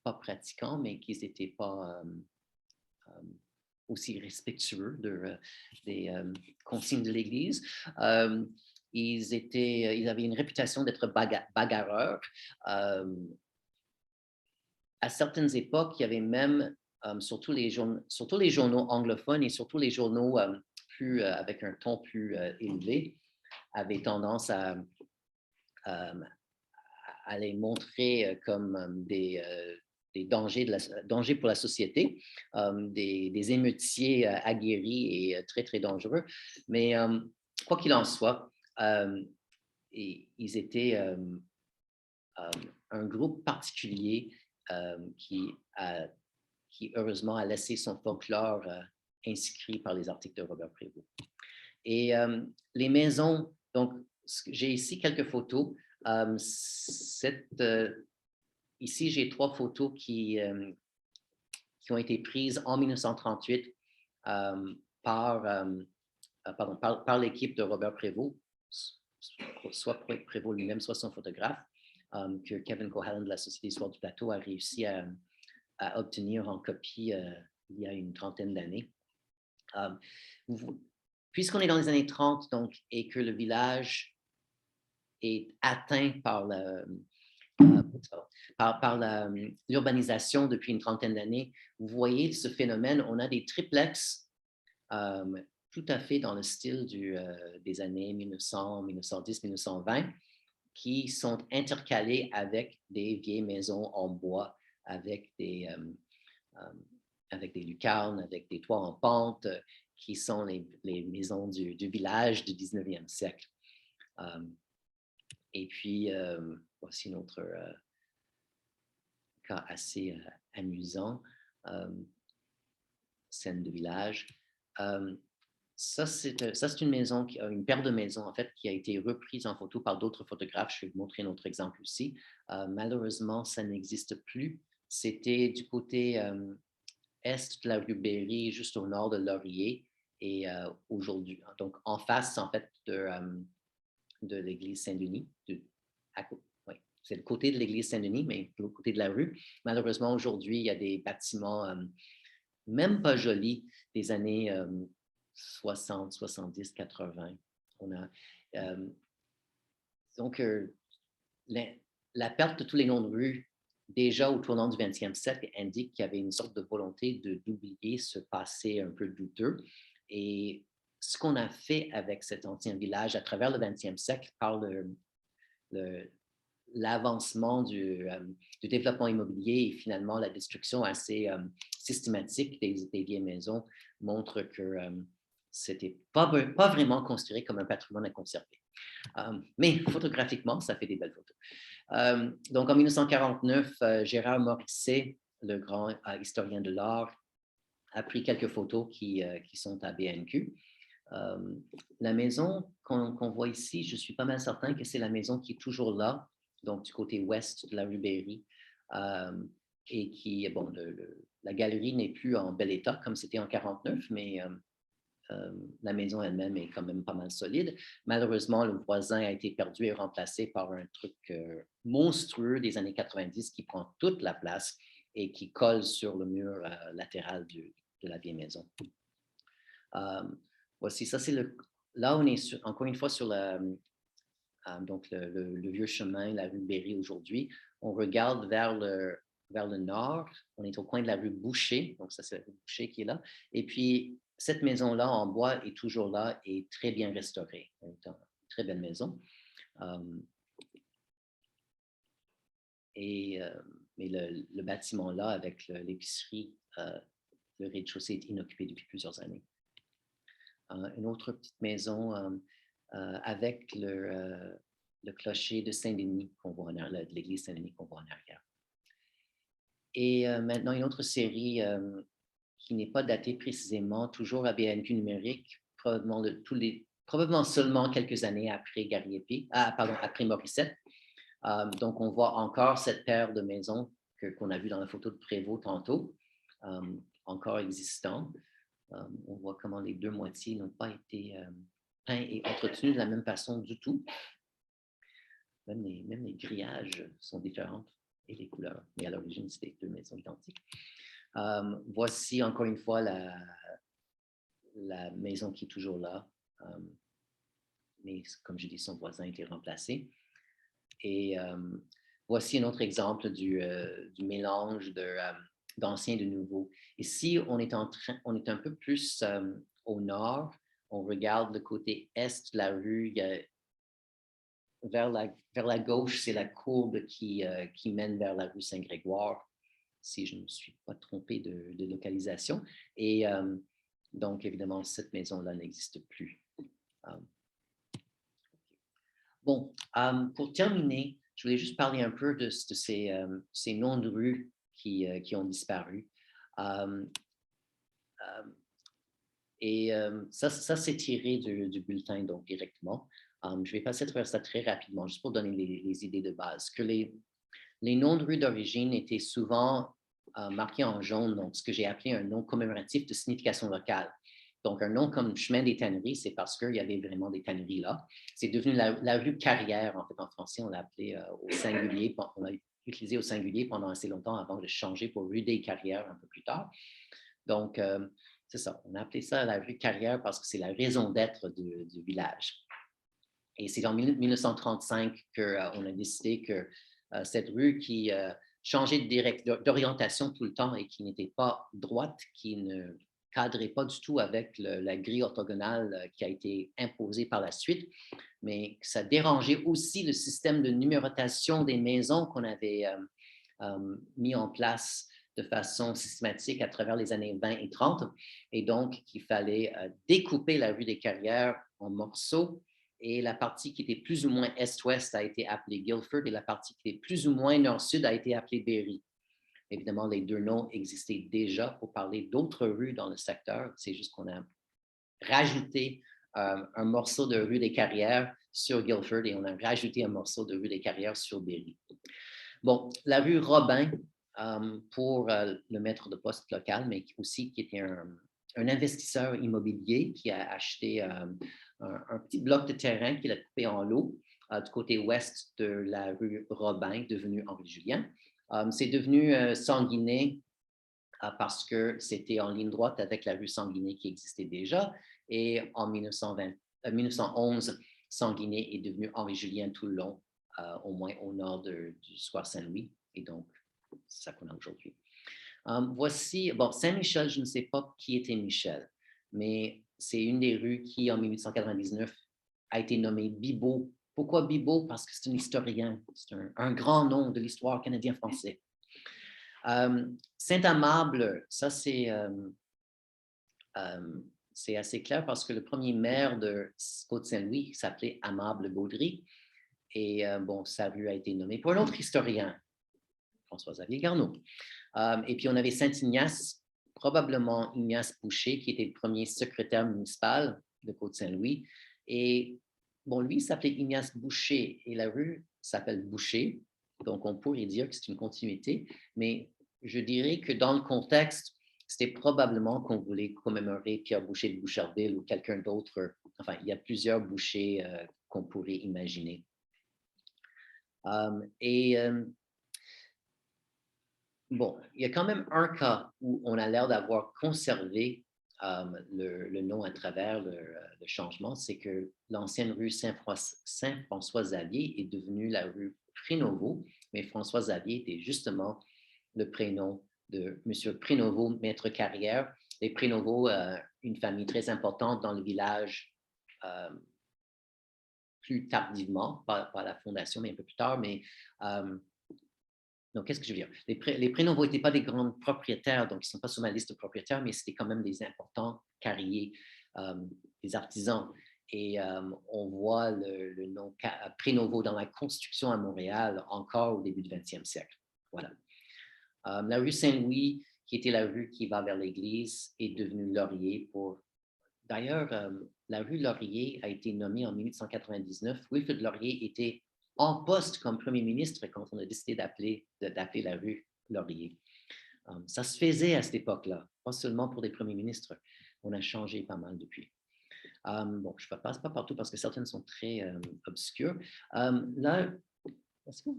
pas pratiquants, mais qu'ils n'étaient pas aussi respectueux des consignes de l'Église. Ils avaient une réputation d'être bagarreurs. À certaines époques, il y avait même, surtout les journaux anglophones et surtout les journaux avec un ton plus élevé, avaient tendance à les montrer comme des dangers pour la société, des émeutiers aguerris et très, très dangereux. Mais quoi qu'il en soit, ils étaient un groupe particulier qui heureusement a laissé son folklore inscrit par les articles de Robert Prévost. Et les maisons, donc j'ai ici quelques photos. Ici, j'ai 3 photos qui ont été prises en 1938 par l'équipe de Robert Prévost, soit Prévost lui-même, soit son photographe, que Kevin Cohalan de la Société d'histoire du plateau a réussi à obtenir en copie il y a une trentaine d'années. Puisqu'on est dans les années 30 donc, et que le village est atteint par l'urbanisation depuis une trentaine d'années, vous voyez ce phénomène, on a des triplex tout à fait dans le style des années 1900, 1910, 1920, qui sont intercalés avec des vieilles maisons en bois, avec des lucarnes, avec des toits en pente, qui sont les maisons du village du 19e siècle. Et puis, voici notre cas assez amusant, scène de village. Ça, c'est une maison, une paire de maisons, en fait, qui a été reprise en photo par d'autres photographes. Je vais vous montrer un autre exemple aussi. Malheureusement, ça n'existe plus. C'était du côté est de la rue Berry, juste au nord de Laurier. Et aujourd'hui, donc en face, en fait, de l'église Saint-Denis. Oui, c'est le côté de l'église Saint-Denis, mais de l'autre côté de la rue. Malheureusement, aujourd'hui, il y a des bâtiments même pas jolis des années 60, 70, 80. On a, donc, la perte de tous les noms de rues, déjà au tournant du 20e siècle, indique qu'il y avait une sorte de volonté d'oublier ce passé un peu douteux. Et ce qu'on a fait avec cet ancien village à travers le 20e siècle par l'avancement du développement immobilier et finalement la destruction assez systématique des vieilles maisons montre que c'était pas vraiment considéré comme un patrimoine à conserver. Mais photographiquement, ça fait des belles photos. Donc en 1949, Gérard Morisset, le grand historien de l'art, a pris quelques photos qui sont à BNQ. La maison qu'on voit ici, je suis pas mal certain que c'est la maison qui est toujours là, donc du côté ouest de la rue Berry, et qui, bon, la galerie n'est plus en bel état comme c'était en 49, mais la maison elle-même est quand même pas mal solide. Malheureusement, le voisin a été perdu et remplacé par un truc monstrueux des années 90 qui prend toute la place et qui colle sur le mur latéral de la vieille maison. Voici, ça c'est là on est encore une fois sur donc le vieux chemin, la rue Berry aujourd'hui. On regarde vers le nord, on est au coin de la rue Boucher, donc ça c'est la rue Boucher qui est là. Et puis cette maison-là en bois est toujours là et très bien restaurée. Une très belle maison. Mais le bâtiment là avec l'épicerie, le rez-de-chaussée est inoccupé depuis plusieurs années. une autre petite maison avec le clocher de Saint-Denis qu'on voit de l'église Saint-Denis qu'on voit en arrière. Et maintenant, une autre série qui n'est pas datée précisément, toujours à BNQ numérique, probablement seulement quelques années après après Morissette. Donc, on voit encore cette paire de maisons qu'on a vue dans la photo de Prévost tantôt, encore existant. On voit comment les deux moitiés n'ont pas été peints et entretenus de la même façon du tout. Même les grillages sont différents et les couleurs. Mais à l'origine, c'était deux maisons identiques. Voici encore une fois la maison qui est toujours là. Mais comme je dis, son voisin a été remplacé. Et voici un autre exemple du mélange d'ancien et de nouveau. Ici, on est un peu plus au nord. On regarde le côté est de la rue. Vers la gauche, c'est la courbe qui mène vers la rue Saint-Grégoire, si je ne me suis pas trompé de localisation. Et donc, évidemment, cette maison-là n'existe plus. Bon, pour terminer, je voulais juste parler un peu de ces noms de rues qui ont disparu. Et ça c'est tiré du bulletin, donc directement. Je vais passer à travers ça très rapidement, juste pour donner les idées de base. Que les noms de rues d'origine étaient souvent marqués en jaune, donc ce que j'ai appelé un nom commémoratif de signification locale. Donc, un nom comme Chemin des Tanneries, c'est parce qu'il y avait vraiment des tanneries là. C'est devenu la rue Carrière, en fait, en français, on l'a appelé au singulier, on l'a utilisé au singulier pendant assez longtemps avant de changer pour rue des Carrières un peu plus tard. Donc, c'est ça, on a appelé ça la rue Carrière parce que c'est la raison d'être du village. Et c'est en 1935 qu'on a décidé que cette rue qui changeait d'orientation tout le temps et qui n'était pas droite, qui ne cadrait pas du tout avec la grille orthogonale qui a été imposée par la suite, mais que ça dérangeait aussi le système de numérotation des maisons qu'on avait mis en place de façon systématique à travers les années 20 et 30. Et donc, qu'il fallait découper la rue des Carrières en morceaux. Et la partie qui était plus ou moins est-ouest a été appelée Guilford et la partie qui était plus ou moins nord-sud a été appelée Berry. Évidemment, les deux noms existaient déjà pour parler d'autres rues dans le secteur. C'est juste qu'on a rajouté un morceau de rue des Carrières sur Guilford et on a rajouté un morceau de rue des Carrières sur Berry. Bon, la rue Robin, pour le maître de poste local, mais aussi qui était un investisseur immobilier qui a acheté un petit bloc de terrain qu'il a coupé en lot du côté ouest de la rue Robin, devenue Henri-Julien. C'est devenu Sanguinet parce que c'était en ligne droite avec la rue Sanguinet qui existait déjà. Et en 1911, Sanguinet est devenu Henri-Julien tout le long, au moins au nord du square Saint-Louis. Et donc, c'est ça qu'on a aujourd'hui. Voici, bon, Saint-Michel, je ne sais pas qui était Michel, mais c'est une des rues qui, en 1899, a été nommée Bibeau. Pourquoi Bibeau? Parce que c'est un historien, c'est un grand nom de l'histoire canadien-français. Saint-Amable, ça c'est assez clair parce que le premier maire de Côte-Saint-Louis s'appelait Amable Baudry. Et bon, sa rue a été nommée pour un autre historien, François-Xavier Garneau. Et puis, on avait Saint-Ignace, probablement Ignace Boucher, qui était le premier secrétaire municipal de Côte-Saint-Louis. Et bon, lui, il s'appelait Ignace Boucher et la rue s'appelle Boucher. Donc, on pourrait dire que c'est une continuité. Mais je dirais que dans le contexte, c'était probablement qu'on voulait commémorer Pierre Boucher de Boucherville ou quelqu'un d'autre. Enfin, il y a plusieurs Bouchers qu'on pourrait imaginer. Bon, il y a quand même un cas où on a l'air d'avoir conservé le nom à travers le changement, c'est que l'ancienne rue Saint-François-Xavier est devenue la rue Prénovo, mais François-Xavier était justement le prénom de M. Prénovo, maître carrière. Les Prénovo, une famille très importante dans le village, plus tardivement, pas à la fondation, mais un peu plus tard, mais donc, qu'est-ce que je veux dire? Les Prénovo n'étaient pas des grands propriétaires, donc ils ne sont pas sur ma liste de propriétaires, mais c'était quand même des importants carriers, des artisans. Et on voit le nom Prénovo dans la construction à Montréal encore au début du 20e siècle. Voilà. La rue Saint-Louis, qui était la rue qui va vers l'église, est devenue Laurier pour... D'ailleurs, la rue Laurier a été nommée en 1899. Wilfrid Laurier était en poste comme premier ministre quand on a décidé d'appeler la rue Laurier. Ça se faisait à cette époque-là, pas seulement pour des premiers ministres. On a changé pas mal depuis. Bon, je ne passe pas partout parce que certaines sont très obscures. Là, est-ce que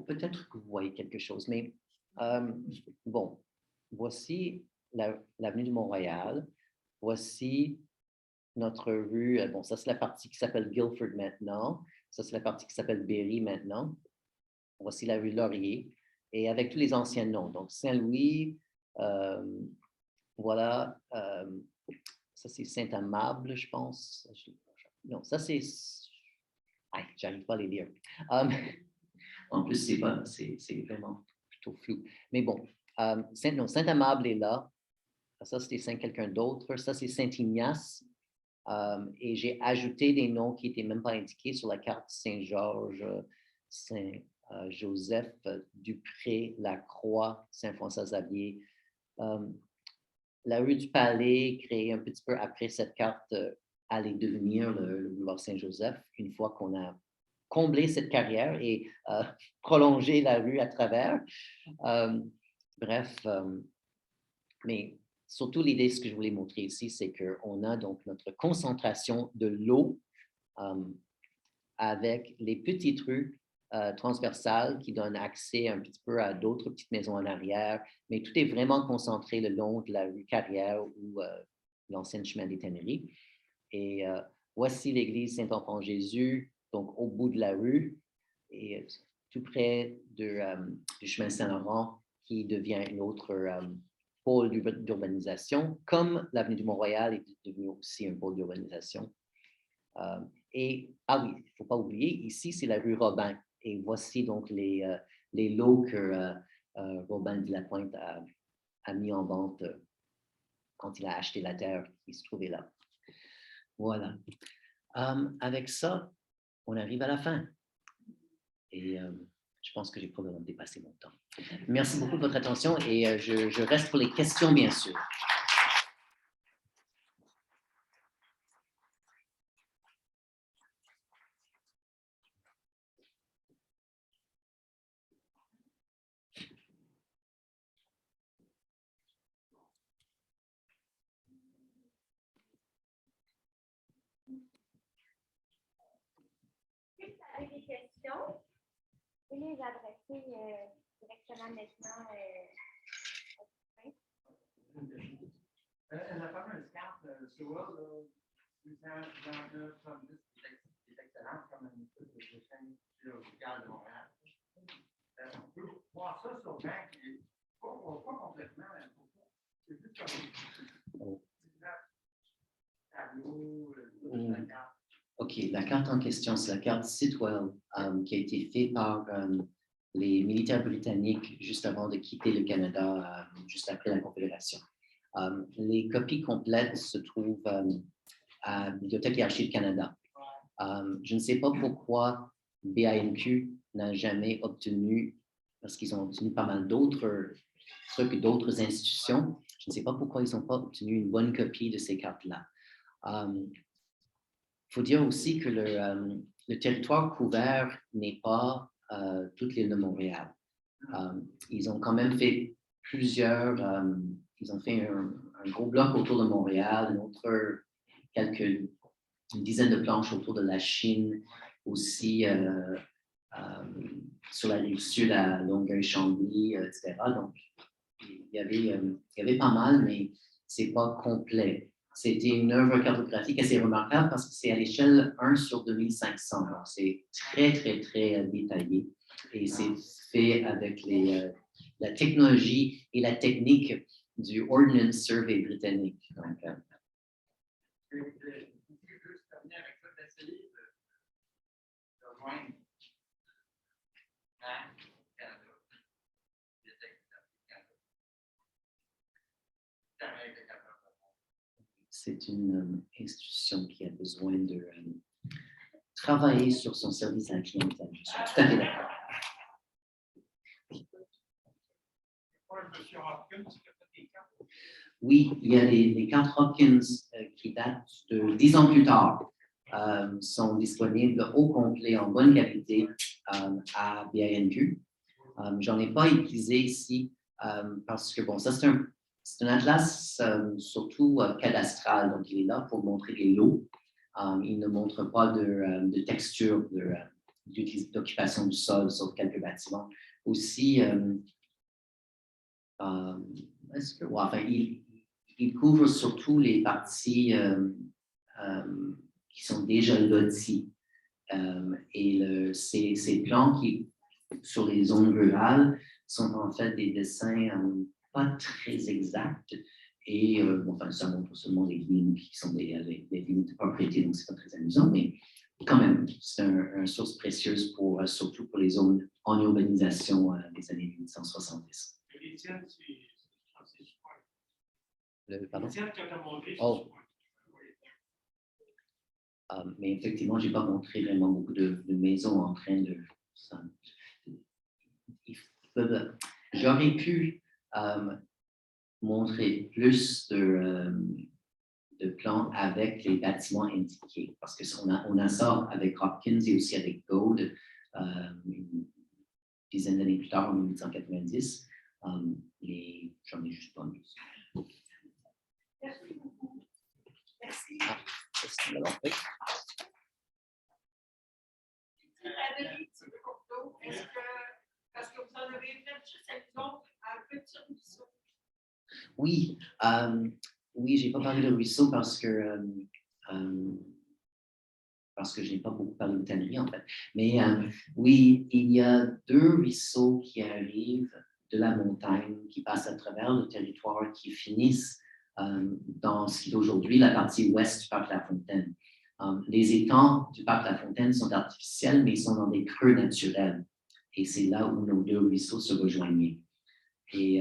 peut-être que vous voyez quelque chose, mais bon, voici l'avenue de Montréal. Voici notre rue. Bon, ça, c'est la partie qui s'appelle Guilford maintenant. Ça, c'est la partie qui s'appelle Berry maintenant. Voici la rue Laurier. Et avec tous les anciens noms. Donc, Saint-Louis, voilà. Ça, c'est Saint-Amable, je pense. Non, ça, c'est... j'arrive pas à les lire. En plus, c'est vraiment plutôt flou. Mais bon, Saint-Amable est là. Ça, c'était Saint-quelqu'un d'autre. Ça, c'est Saint-Ignace. Et j'ai ajouté des noms qui n'étaient même pas indiqués sur la carte Saint-Georges, Saint-Joseph, Dupré, Lacroix, Saint-François-Xavier. La rue du Palais, créée un petit peu après cette carte, allait devenir le boulevard Saint-Joseph, une fois qu'on a comblé cette carrière et prolongé la rue à travers. Bref, mais surtout l'idée, ce que je voulais montrer ici, c'est qu'on a donc notre concentration de l'eau avec les petites rues transversales qui donnent accès un petit peu à d'autres petites maisons en arrière, mais tout est vraiment concentré le long de la rue Carrière ou l'ancien chemin des Tanneries. Et voici l'église Saint-Enfant-Jésus, donc au bout de la rue, et tout près du chemin Saint-Laurent, qui devient une autre pôle d'urbanisation, comme l'avenue du Mont-Royal est devenue aussi un pôle d'urbanisation. Et, oui, il ne faut pas oublier, ici, c'est la rue Robin. Et voici donc les lots que Robin de la Pointe a mis en vente quand il a acheté la terre qui se trouvait là. Voilà. Avec ça, on arrive à la fin. Et je pense que j'ai probablement dépassé mon temps. Merci beaucoup de votre attention et je reste pour les questions, bien sûr. Si vous avez des questions, vous pouvez les adresser directement maintenant. La fameuse carte SOA, 839, qui est excellente, comme une étude de dessin chirurgical de Montréal. On peut voir ça sur Mac, mais pas complètement. C'est juste comme un tableau, la carte. OK, la carte en question, c'est la carte Sitwell qui a été faite par les militaires britanniques juste avant de quitter le Canada, juste après la Confédération. Les copies complètes se trouvent à la Bibliothèque et Archives Canada. Je ne sais pas pourquoi BANQ n'a jamais obtenu, parce qu'ils ont obtenu pas mal d'autres trucs, d'autres institutions, je ne sais pas pourquoi ils n'ont pas obtenu une bonne copie de ces cartes-là. Il faut dire aussi que le territoire couvert n'est pas toute l'île de Montréal. Ils ont quand même fait ils ont fait un gros bloc autour de Montréal, une dizaine de planches autour de la Chine, aussi sur la rive sud à Longueuil-Chambly, etc. Donc, il y avait pas mal, mais ce n'est pas complet. C'était une œuvre cartographique assez remarquable parce que c'est à l'échelle 1 sur 2500. Donc, c'est très, très, très détaillé. Et c'est fait avec la technologie et la technique du Ordnance Survey britannique. Donc, Je veux juste terminer avec ça, d'essayer de rejoindre Canada. c'est une institution qui a besoin de travailler sur son service à la clientèle. Je suis tout à fait d'accord. Oui, il y a les cartes Hopkins qui datent de 10 ans plus tard, sont disponibles au complet en bonne qualité à BANQ. J'en ai pas utilisé ici parce que, bon, ça c'est un atlas surtout cadastral, donc il est là pour montrer les lots. Il ne montre pas de texture d'occupation du sol, sauf quelques bâtiments. Aussi, il couvre surtout les parties qui sont déjà loties. Et ces plans qui, sur les zones rurales, sont en fait des dessins pas très exacts. Et ça montre seulement les lignes qui sont les lignes de propriété, donc c'est pas très amusant, mais quand même, c'est une source précieuse surtout pour les zones en urbanisation des années 1870. Pardon? Oh. Mais effectivement, je n'ai pas montré vraiment beaucoup de maisons en train de... J'aurais pu montrer plus de plans avec les bâtiments indiqués, parce qu'on a ça avec Hopkins et aussi avec Gold, une dizaine d'années plus tard, en 1890. Et j'en ai juste pas mis. Merci beaucoup. Merci. Est-ce que vous en avez fait juste exemple un petit ruisseau? Oui, je n'ai pas parlé de ruisseau parce que je n'ai pas beaucoup parlé de tannerie, en fait. Mais oui, il y a 2 ruisseaux qui arrivent de la montagne, qui passent à travers le territoire, qui finissent dans ce qui est aujourd'hui la partie ouest du parc La Fontaine. Les étangs du parc La Fontaine sont artificiels, mais ils sont dans des creux naturels. Et c'est là où nos 2 ruisseaux se rejoignent. Et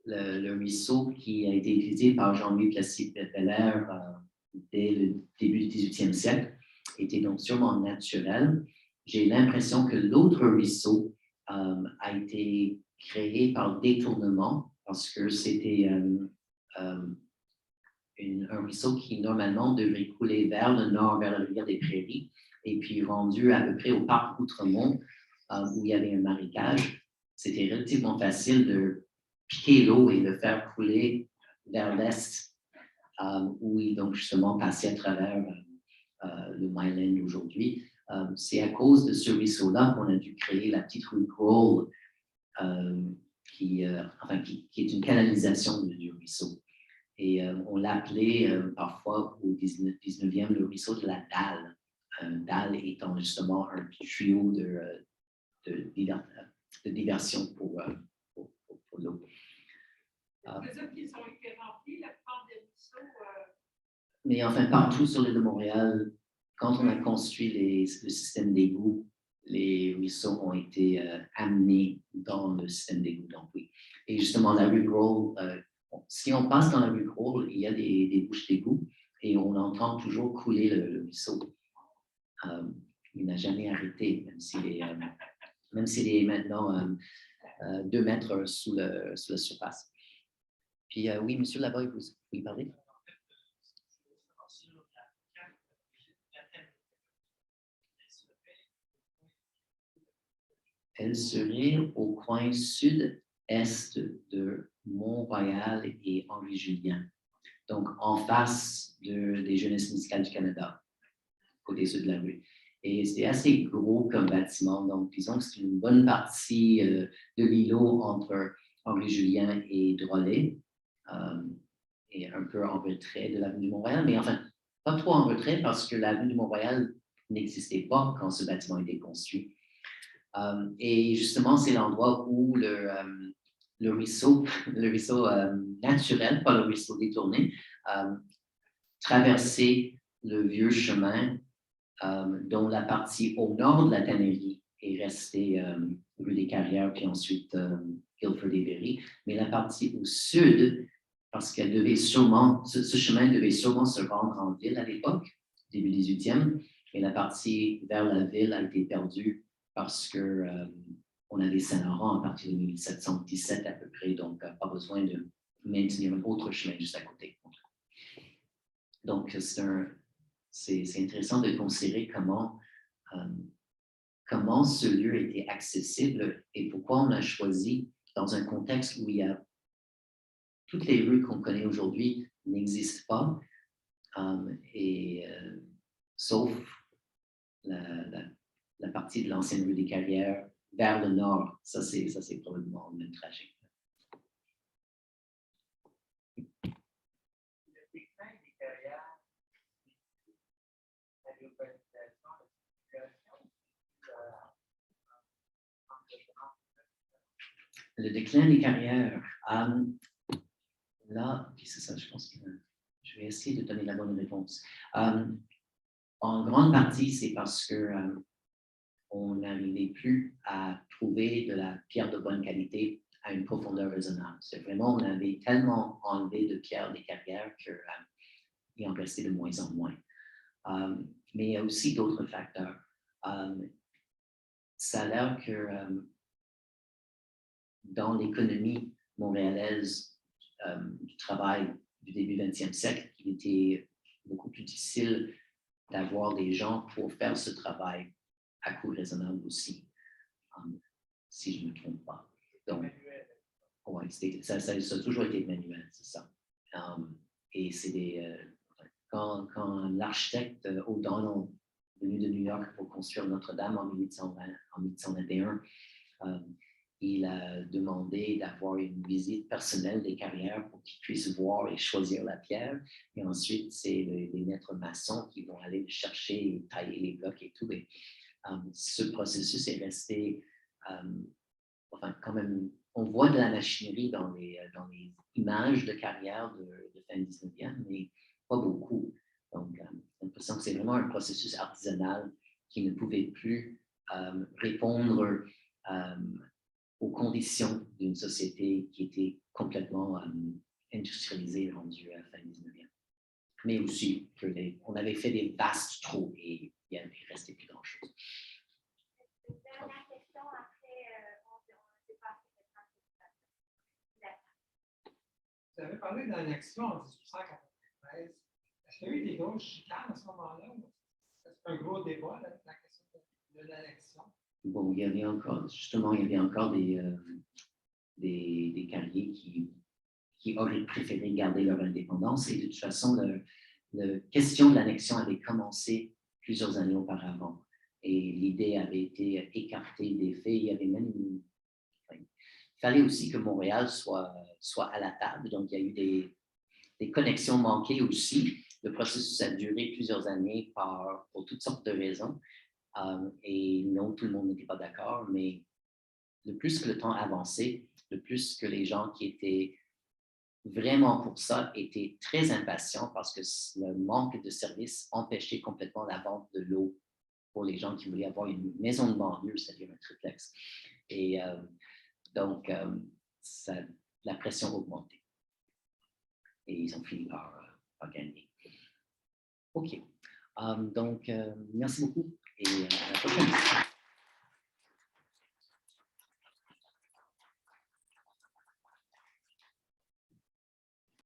le ruisseau qui a été utilisé par Jean-Louis Plessis-Bellaire dès le début du 18e siècle était donc sûrement naturel. J'ai l'impression que l'autre ruisseau a été créé par détournement parce que c'était un ruisseau qui normalement devrait couler vers le nord, vers la rivière des Prairies, et puis rendu à peu près au parc Outremont, où il y avait un marécage. C'était relativement facile de piquer l'eau et de faire couler vers l'est, où il donc justement passait à travers le Myland aujourd'hui. C'est à cause de ce ruisseau-là qu'on a dû créer la petite rue Grohl, qui est une canalisation du ruisseau. Et on l'appelait parfois au 19e le ruisseau de la dalle. Dalle étant justement un tuyau de diversion pour l'eau. C'est-à-dire qu'ils ont été remplis, la plupart des ruisseaux. Mais enfin, partout sur l'île de Montréal, quand on a construit le système d'égout, les ruisseaux ont été amenés dans le système d'égout. Donc, oui. Et justement, la rue Grohl, si on passe dans la rue Grohl, il y a des bouches d'égout et on entend toujours couler le ruisseau. Il n'a jamais arrêté, même s'il est maintenant 2 mètres sous la surface. Puis oui, monsieur là-bas, vous pouvez parler? Elle serait au coin sud-est de Mont-Royal et Henri-Julien, donc en face des Jeunesses musicales du Canada, côté sud de la rue. Et c'est assez gros comme bâtiment, donc disons que c'est une bonne partie de l'îlot entre Henri-Julien et Drolet, et un peu en retrait de l'avenue de Montréal, mais enfin, pas trop en retrait parce que l'avenue de Montréal n'existait pas quand ce bâtiment a été construit. Et justement, c'est l'endroit où le ruisseau naturel, pas le ruisseau détourné, traversait le vieux chemin dont la partie au nord de la tannerie est restée rue des Carrières, puis ensuite Guilford et Berry. Mais la partie au sud parce qu'elle devait sûrement, ce chemin devait sûrement se rendre en ville à l'époque, début 18e, et la partie vers la ville a été perdue parce que on avait Saint-Laurent à partir de 1717 à peu près, donc pas besoin de maintenir un autre chemin juste à côté. Donc, c'est intéressant de considérer comment ce lieu était accessible et pourquoi on a choisi, dans un contexte où il y a toutes les rues qu'on connaît aujourd'hui n'existent pas, sauf la partie de l'ancienne rue des Carrières vers le nord. Ça, c'est probablement le même trajet. Le déclin des carrières, la urbanisation, la situation, Le déclin des carrières. Là, c'est ça, je pense que je vais essayer de donner la bonne réponse. En grande partie, c'est parce que on n'arrivait plus à trouver de la pierre de bonne qualité à une profondeur raisonnable. C'est vraiment, on avait tellement enlevé de pierre des carrières qu'il en restait de moins en moins. Mais il y a aussi d'autres facteurs. Ça a l'air que dans l'économie montréalaise du travail du début 20e siècle, il était beaucoup plus difficile d'avoir des gens pour faire ce travail à coût raisonnable aussi, si je ne me trompe pas. Donc, ouais, ça a toujours été manuel, c'est ça. Et c'est quand l'architecte O'Donnell est venu de New York pour construire Notre-Dame en 1821, il a demandé d'avoir une visite personnelle des carrières pour qu'ils puissent voir et choisir la pierre. Et ensuite, c'est les maîtres maçons qui vont aller chercher et tailler les blocs et tout. Et, ce processus est resté, quand même, on voit de la machinerie dans les images de carrière de fin 19e, mais pas beaucoup. Donc, j'ai l'impression que c'est vraiment un processus artisanal qui ne pouvait plus répondre aux conditions d'une société qui était complètement industrialisée, rendue à la fin 19e. Mais aussi, on avait fait des vastes trous et il ne restait plus grand-chose. Dernière question, après, on dépasse cette Vous avez parlé d'annexion en 1893. Est-ce qu'il y a eu des grosses chicanes à ce moment-là? C'est un gros débat, la question de l'annexion. Bon, il y avait encore des carriers qui auraient préféré garder leur indépendance. Et de toute façon, la question de l'annexion avait commencé plusieurs années auparavant. Et l'idée avait été écartée des faits. Il y avait même il fallait aussi que Montréal soit à la table. Donc, il y a eu des connexions manquées aussi. Le processus a duré plusieurs années pour toutes sortes de raisons. Et non, tout le monde n'était pas d'accord, mais le plus que le temps avançait, le plus que les gens qui étaient vraiment pour ça étaient très impatients parce que le manque de services empêchait complètement la vente de l'eau pour les gens qui voulaient avoir une maison de banlieue, c'est-à-dire un triplex. Et donc, la pression augmentait. Et ils ont fini par gagner. OK. Donc, merci beaucoup et à la prochaine.